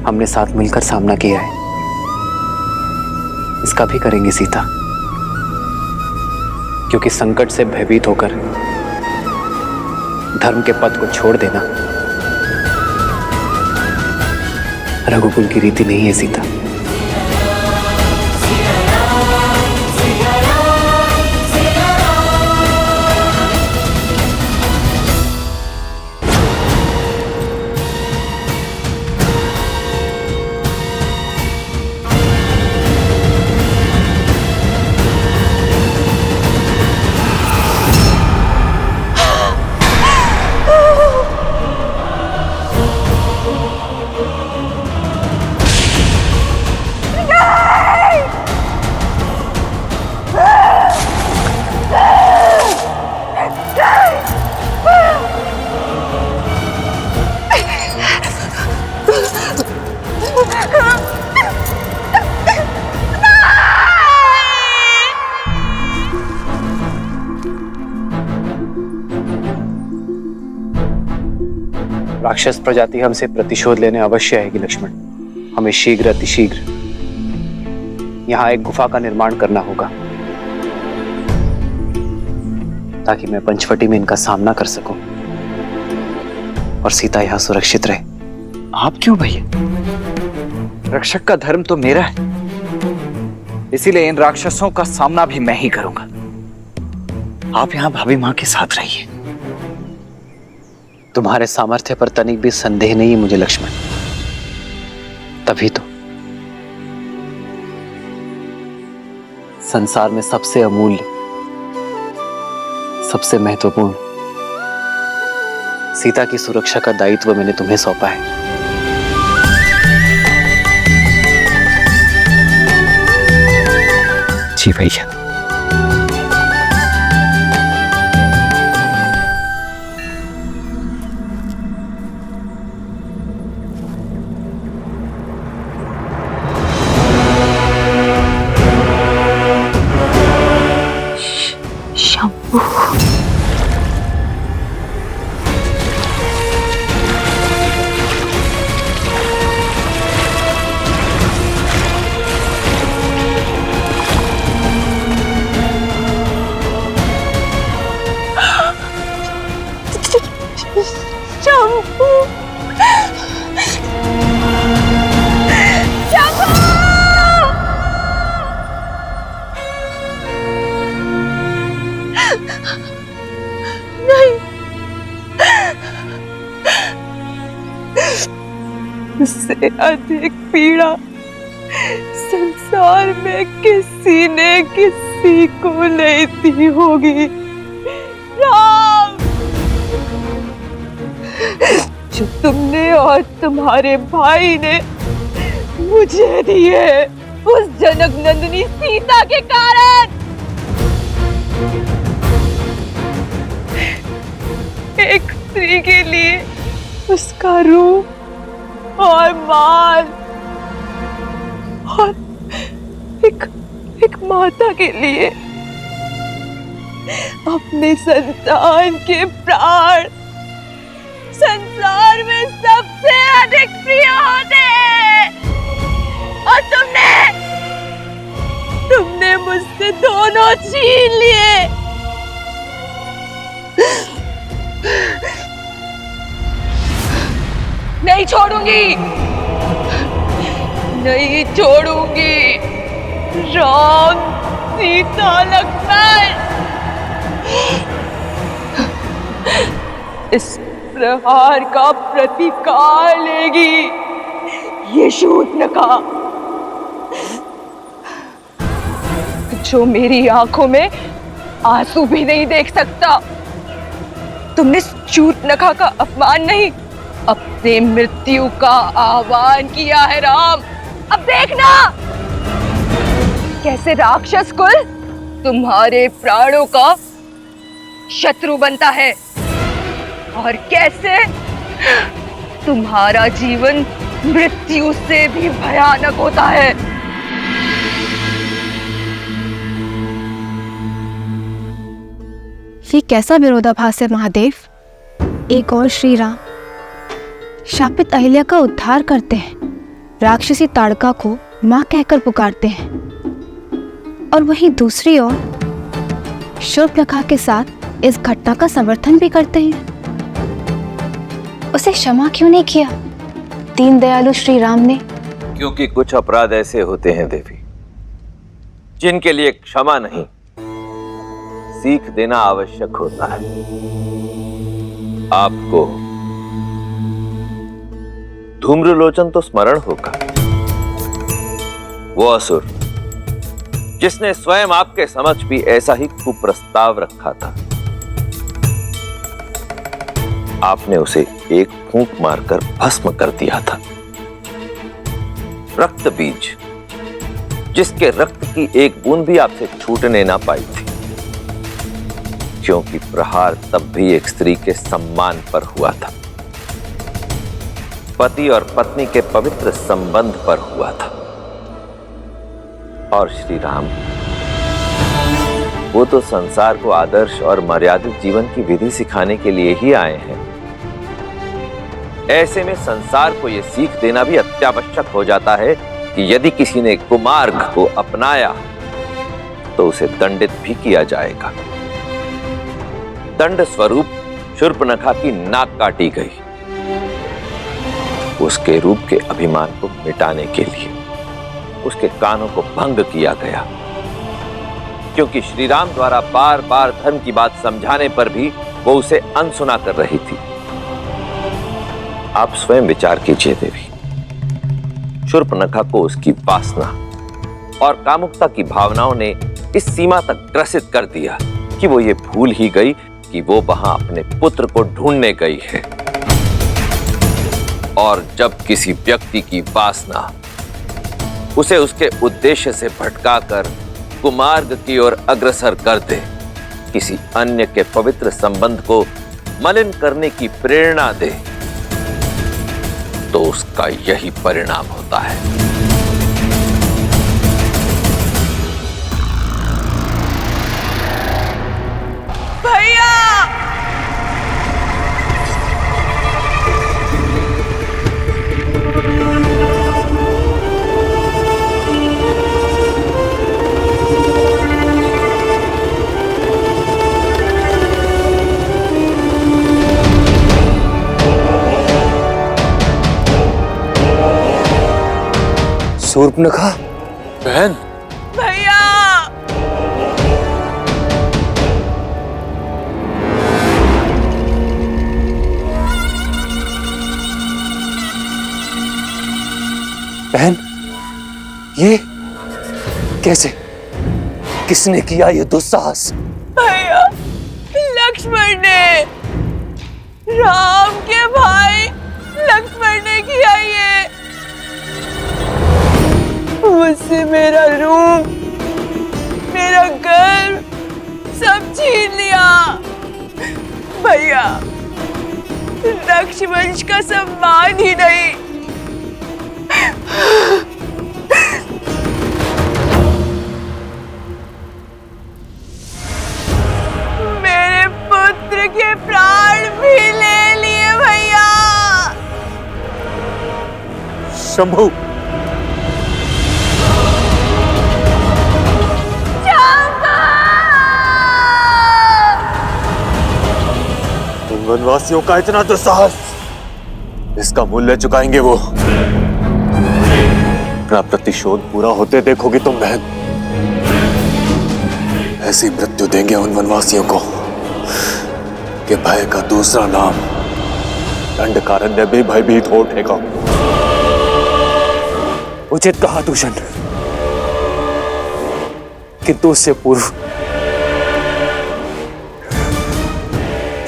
हमने साथ मिलकर सामना किया है, इसका भी करेंगे सीता, क्योंकि संकट से भयभीत होकर धर्म के पथ को छोड़ देना रघुकुल की रीति नहीं है। सीता, राक्षस प्रजाति हमसे प्रतिशोध लेने अवश्य आएगी लक्ष्मण। हमें शीघ्र अतिशीघ्र यहाँ एक गुफा का निर्माण करना होगा, ताकि मैं पंचवटी में इनका सामना कर सकूं और सीता यहाँ सुरक्षित रहे। आप क्यों भैया? रक्षक का धर्म तो मेरा है, इसीलिए इन राक्षसों का सामना भी मैं ही करूंगा। आप यहाँ भाभी माँ के साथ रहिए। तुम्हारे सामर्थ्य पर तनिक भी संदेह नहीं है मुझे लक्ष्मण, तभी तो संसार में सबसे अमूल्य, सबसे महत्वपूर्ण सीता की सुरक्षा का दायित्व मैंने तुम्हें सौंपा है। जी भैया। शंभू, उससे अधिक पीड़ा संसार में किसी ने किसी को नहीं दी होगी। राम, जो तुमने और तुम्हारे भाई ने मुझे दी है उस जनक नंदिनी सीता के कारण। एक स्त्री के लिए उसका रूप और माल, और एक माता के लिए अपने संतान के प्राण संसार में सबसे अधिक प्रिय होते हैं। और तुमने मुझसे दोनों छीन लिए। नहीं छोड़ूंगी, नहीं छोड़ूंगी। राम, सीता, लक्ष्मण, इस प्रहार का प्रतिकार लेगी ये शूर्पणखा, जो मेरी आंखों में आंसू भी नहीं देख सकता। तुमने शूर्पणखा का अपमान नहीं, अपने मृत्यु का आह्वान किया है राम। अब देखना कैसे राक्षस कुल तुम्हारे प्राणों का शत्रु बनता है और कैसे तुम्हारा जीवन मृत्यु से भी भयानक होता है। ये कैसा विरोधाभास है महादेव? एक और श्री राम शापित अहिल्या का उद्धार करते हैं, राक्षसी ताड़का को मां कहकर पुकारते हैं, और वहीं दूसरी ओर शूर्पणखा के साथ इस घटना का समर्थन भी करते हैं। उसे क्षमा क्यों नहीं किया दीन दयालु श्री राम ने? क्योंकि कुछ अपराध ऐसे होते हैं देवी जिनके लिए क्षमा नहीं, सीख देना आवश्यक होता है। आपको धूम्रलोचन तो स्मरण होगा, वो असुर जिसने स्वयं आपके समक्ष भी ऐसा ही कुप्रस्ताव रखा था। आपने उसे एक फूंक मारकर भस्म कर दिया था। रक्त बीज जिसके रक्त की एक बूंद भी आपसे छूटने ना पाई थी, क्योंकि प्रहार तब भी एक स्त्री के सम्मान पर हुआ था, पति और पत्नी के पवित्र संबंध पर हुआ था। और श्री राम, वो तो संसार को आदर्श और मर्यादित जीवन की विधि सिखाने के लिए ही आए हैं। ऐसे में संसार को यह सीख देना भी अत्यावश्यक हो जाता है कि यदि किसी ने कुमार्ग को अपनाया तो उसे दंडित भी किया जाएगा। दंड स्वरूप शूर्पणखा की नाक काटी गई, उसके रूप के अभिमान को मिटाने के लिए उसके कानों को भंग किया गया, क्योंकि श्री राम द्वारा बार बार धर्म की बात समझाने पर भी वो उसे अनसुना कर रही थी। आप स्वयं विचार कीजिए देवी, शूर्पणखा को उसकी वासना और कामुकता की भावनाओं ने इस सीमा तक ग्रसित कर दिया कि वो ये भूल ही गई कि वो वहां अपने पुत्र को ढूंढने गई है। और जब किसी व्यक्ति की वासना उसे उसके उद्देश्य से भटकाकर कुमार्ग की ओर अग्रसर कर दे, किसी अन्य के पवित्र संबंध को मलिन करने की प्रेरणा दे, तो उसका यही परिणाम होता है। भैया! शूर्पणखा बहन, भैया! बहन, ये कैसे? किसने किया ये दुस्साहस? भैया, लक्ष्मण ने, राम के भाई लक्ष्मण ने किया ये। मुझसे मेरा रूप, मेरा घर सब छीन लिया। भैया, रक्षवंश का सम्मान ही नहीं, मेरे पुत्र के प्राण भी ले लिए। भैया! शंभू, वनवासियों का इतना दुस्साहस, इसका मूल्य चुकाएंगे वो। अपना प्रतिशोध पूरा होते देखोगी तुम बहन। ऐसी मृत्यु देंगे उन वनवासियों को कि भय का दूसरा नाम दंडकारण्य भी भयभीत हो उठेगा। उचित कहा दूषण, किंतु उससे पूर्व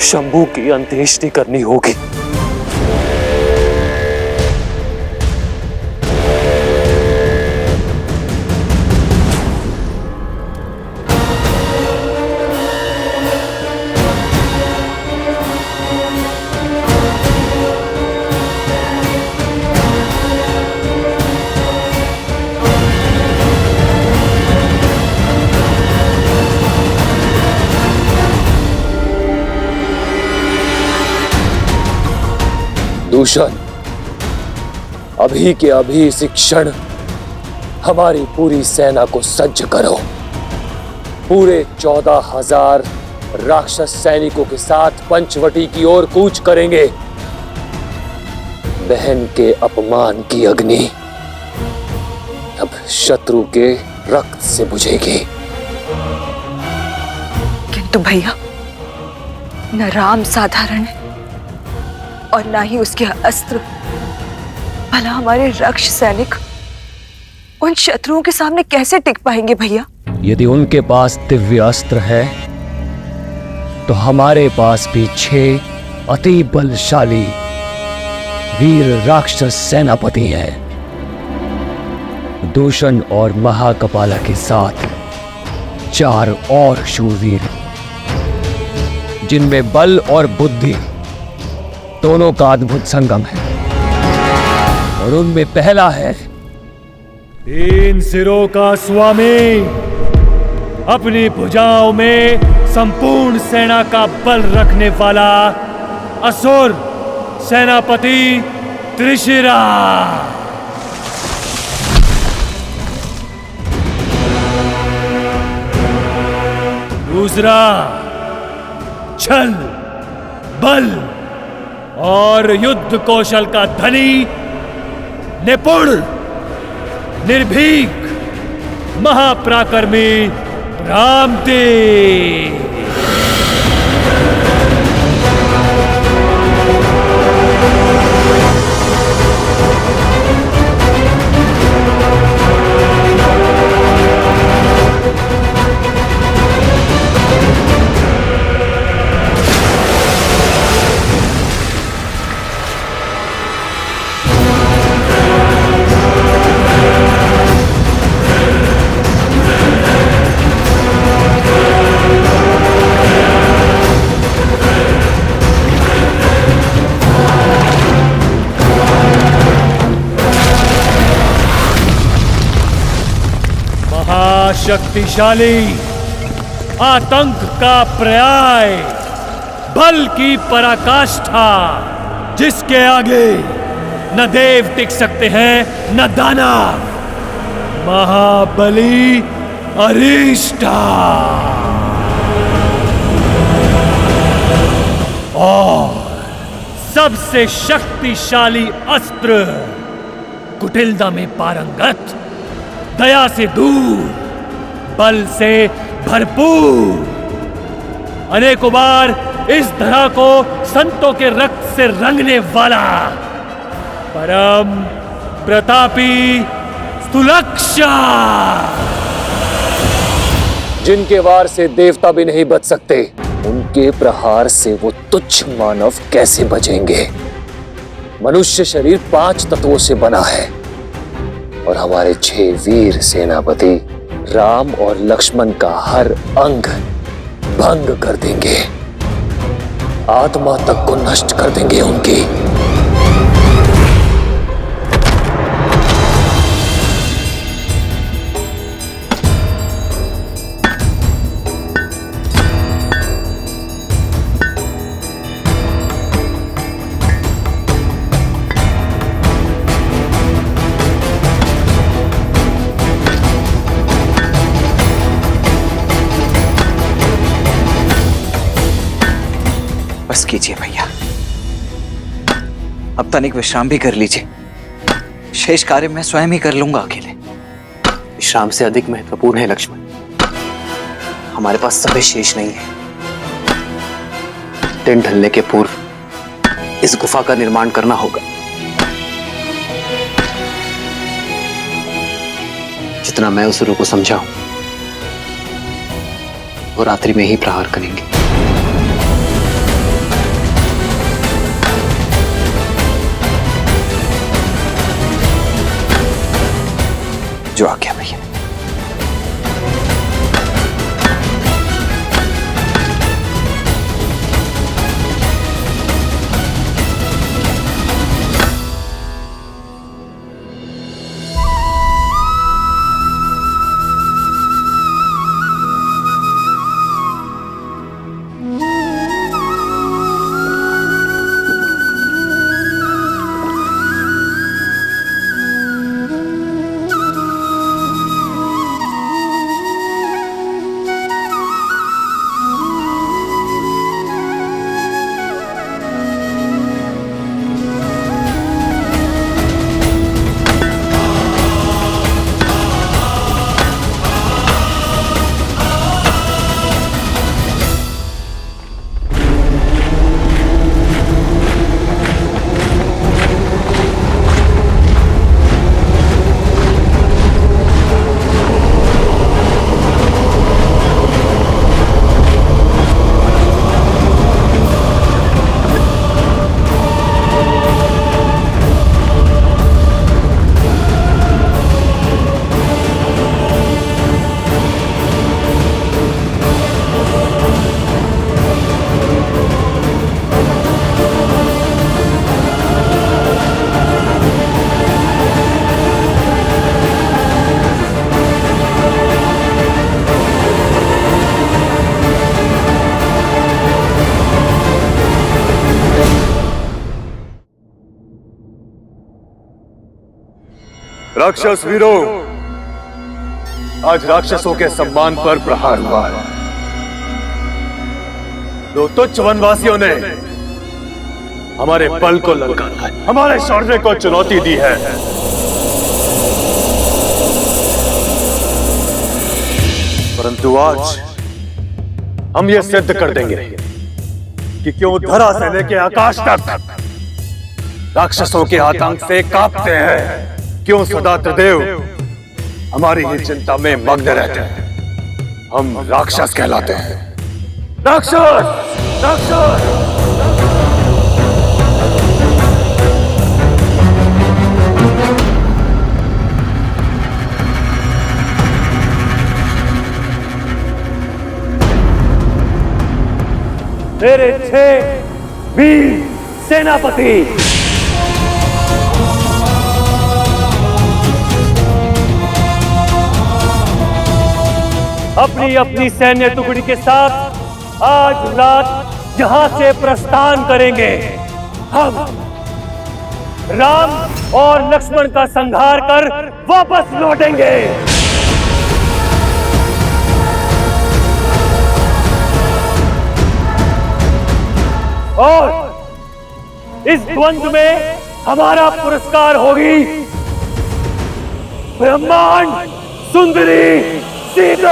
शंभू की अंत्येष्टि करनी होगी। दूषण, अभी के अभी इसी क्षण हमारी पूरी सेना को सज्ज करो। पूरे 14,000 राक्षस सैनिकों के साथ पंचवटी की ओर कूच करेंगे। बहन के अपमान की अग्नि अब शत्रु के रक्त से बुझेगी। किंतु भैया, न राम साधारण है और ना ही उसके अस्त्र। भला हमारे रक्ष सैनिक उन शत्रुओं के सामने कैसे टिक पाएंगे भैया? यदि उनके पास दिव्य अस्त्र है तो हमारे पास भी 6 अति बलशाली वीर राक्षस सेनापति हैं। दूषण और महाकपाला के साथ 4 और शूरवीर, जिनमें बल और बुद्धि दोनों का अद्भुत संगम है। और उनमें पहला है 3 सिरों का स्वामी, अपनी भुजाओं में संपूर्ण सेना का बल रखने वाला असुर सेनापति त्रिशिरा। दूसरा, छल, बल और युद्ध कौशल का धनी, निपुण, निर्भीक, महापराक्रमी रामदेव। शक्तिशाली, आतंक का पर्याय, बल की पराकाष्ठा, जिसके आगे न देव टिक सकते हैं न दानव, महाबली अरिष्टा। और सबसे शक्तिशाली अस्त्र, कुटिलता में पारंगत, दया से दूर, बल से भरपूर, अनेकों बार इस धरा को संतों के रक्त से रंगने वाला, परम प्रतापी सुलक्षा, जिनके वार से देवता भी नहीं बच सकते, उनके प्रहार से वो तुच्छ मानव कैसे बचेंगे? मनुष्य शरीर 5 तत्वों से बना है और हमारे 6 वीर सेनापति राम और लक्ष्मण का हर अंग भंग कर देंगे, आत्मा तक को नष्ट कर देंगे उनकी। बस कीजिए भैया, अब तनिक विश्राम भी कर लीजिए। शेष कार्य मैं स्वयं ही कर लूंगा अकेले। विश्राम से अधिक महत्वपूर्ण है लक्ष्मण, हमारे पास समय शेष नहीं है। दिन ढलने के पूर्व इस गुफा का निर्माण करना होगा। जितना मैं उस रूप को समझा हूं, वो रात्रि में ही प्रहार करेंगे। जो आ गया भैया। राक्षस वीरों, आज राक्षसों के सम्मान पर प्रहार हुआ है। 2 तुच्छ वनवासियों ने हमारे बल को ललकारा है, हमारे शौर्य को चुनौती दी है। परंतु आज हम ये सिद्ध कर देंगे कि क्यों धरा से लेके आकाश तक राक्षसों के आतंक से कांपते हैं, क्यों सदा त्रिदेव हमारी ही चिंता में मग्न रहते हैं। हम राक्षस कहलाते हैं। राक्षस, राक्षस। तेरे 6 वीर सेनापति अपनी अपनी सैन्य टुकड़ी के साथ आज रात यहां से प्रस्थान करेंगे। हम राम और लक्ष्मण का संहार कर वापस लौटेंगे। और इस द्वंद्व में हमारा पुरस्कार होगी ब्रह्मांड सुंदरी सीता।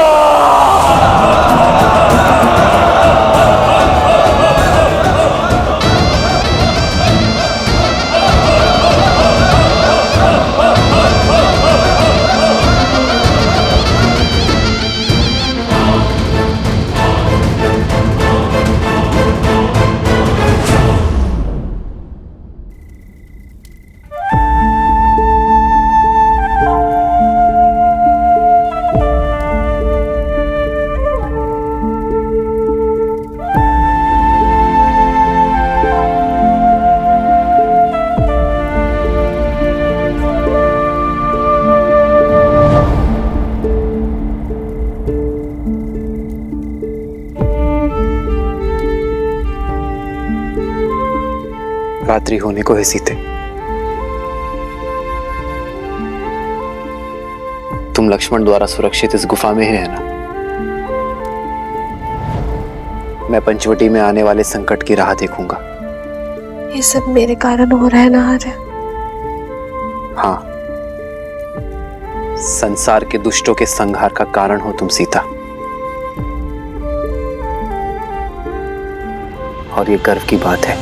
रात्रि होने को है सीते। तुम लक्ष्मण द्वारा सुरक्षित इस गुफा में ही रहना। मैं पंचवटी में आने वाले संकट की राह देखूंगा। ये सब मेरे कारण हो रहा है ना आर्य? हाँ, संसार के दुष्टों के संहार का कारण हो तुम सीता। और ये गर्व की बात है।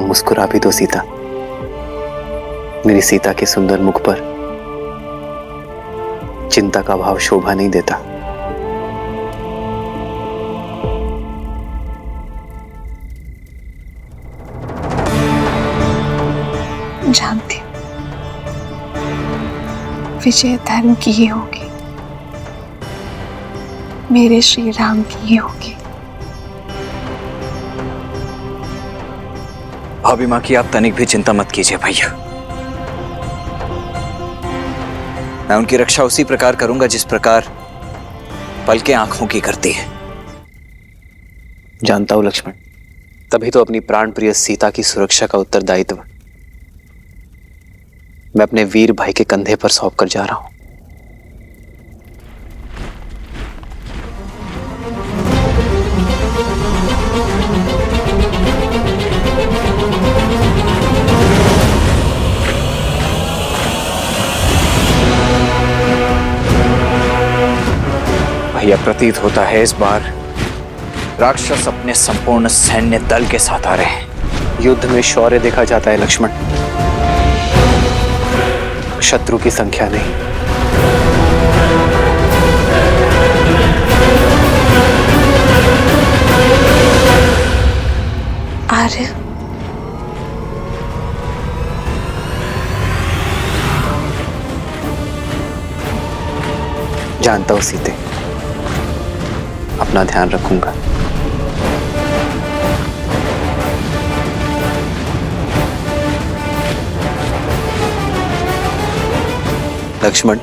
मुस्कुरा भी दो सीता। मेरी सीता के सुंदर मुख पर चिंता का भाव शोभा नहीं देता। जानती हूँ विजय धर्म की ही होगी, मेरे श्री राम की ही होगी। भाभी माँ की आप तनिक भी चिंता मत कीजिए भैया। मैं उनकी रक्षा उसी प्रकार करूंगा जिस प्रकार पलकें आंखों की करती है। जानता हूं लक्ष्मण, तभी तो अपनी प्राण प्रिय सीता की सुरक्षा का उत्तरदायित्व मैं अपने वीर भाई के कंधे पर सौंप कर जा रहा हूं। भैया, प्रतीत होता है इस बार राक्षस अपने संपूर्ण सैन्य दल के साथ आ रहे हैं। युद्ध में शौर्य देखा जाता है लक्ष्मण, शत्रु की संख्या नहीं। आर्य, जानता हूं सीते, अपना ध्यान रखूंगा। लक्ष्मण,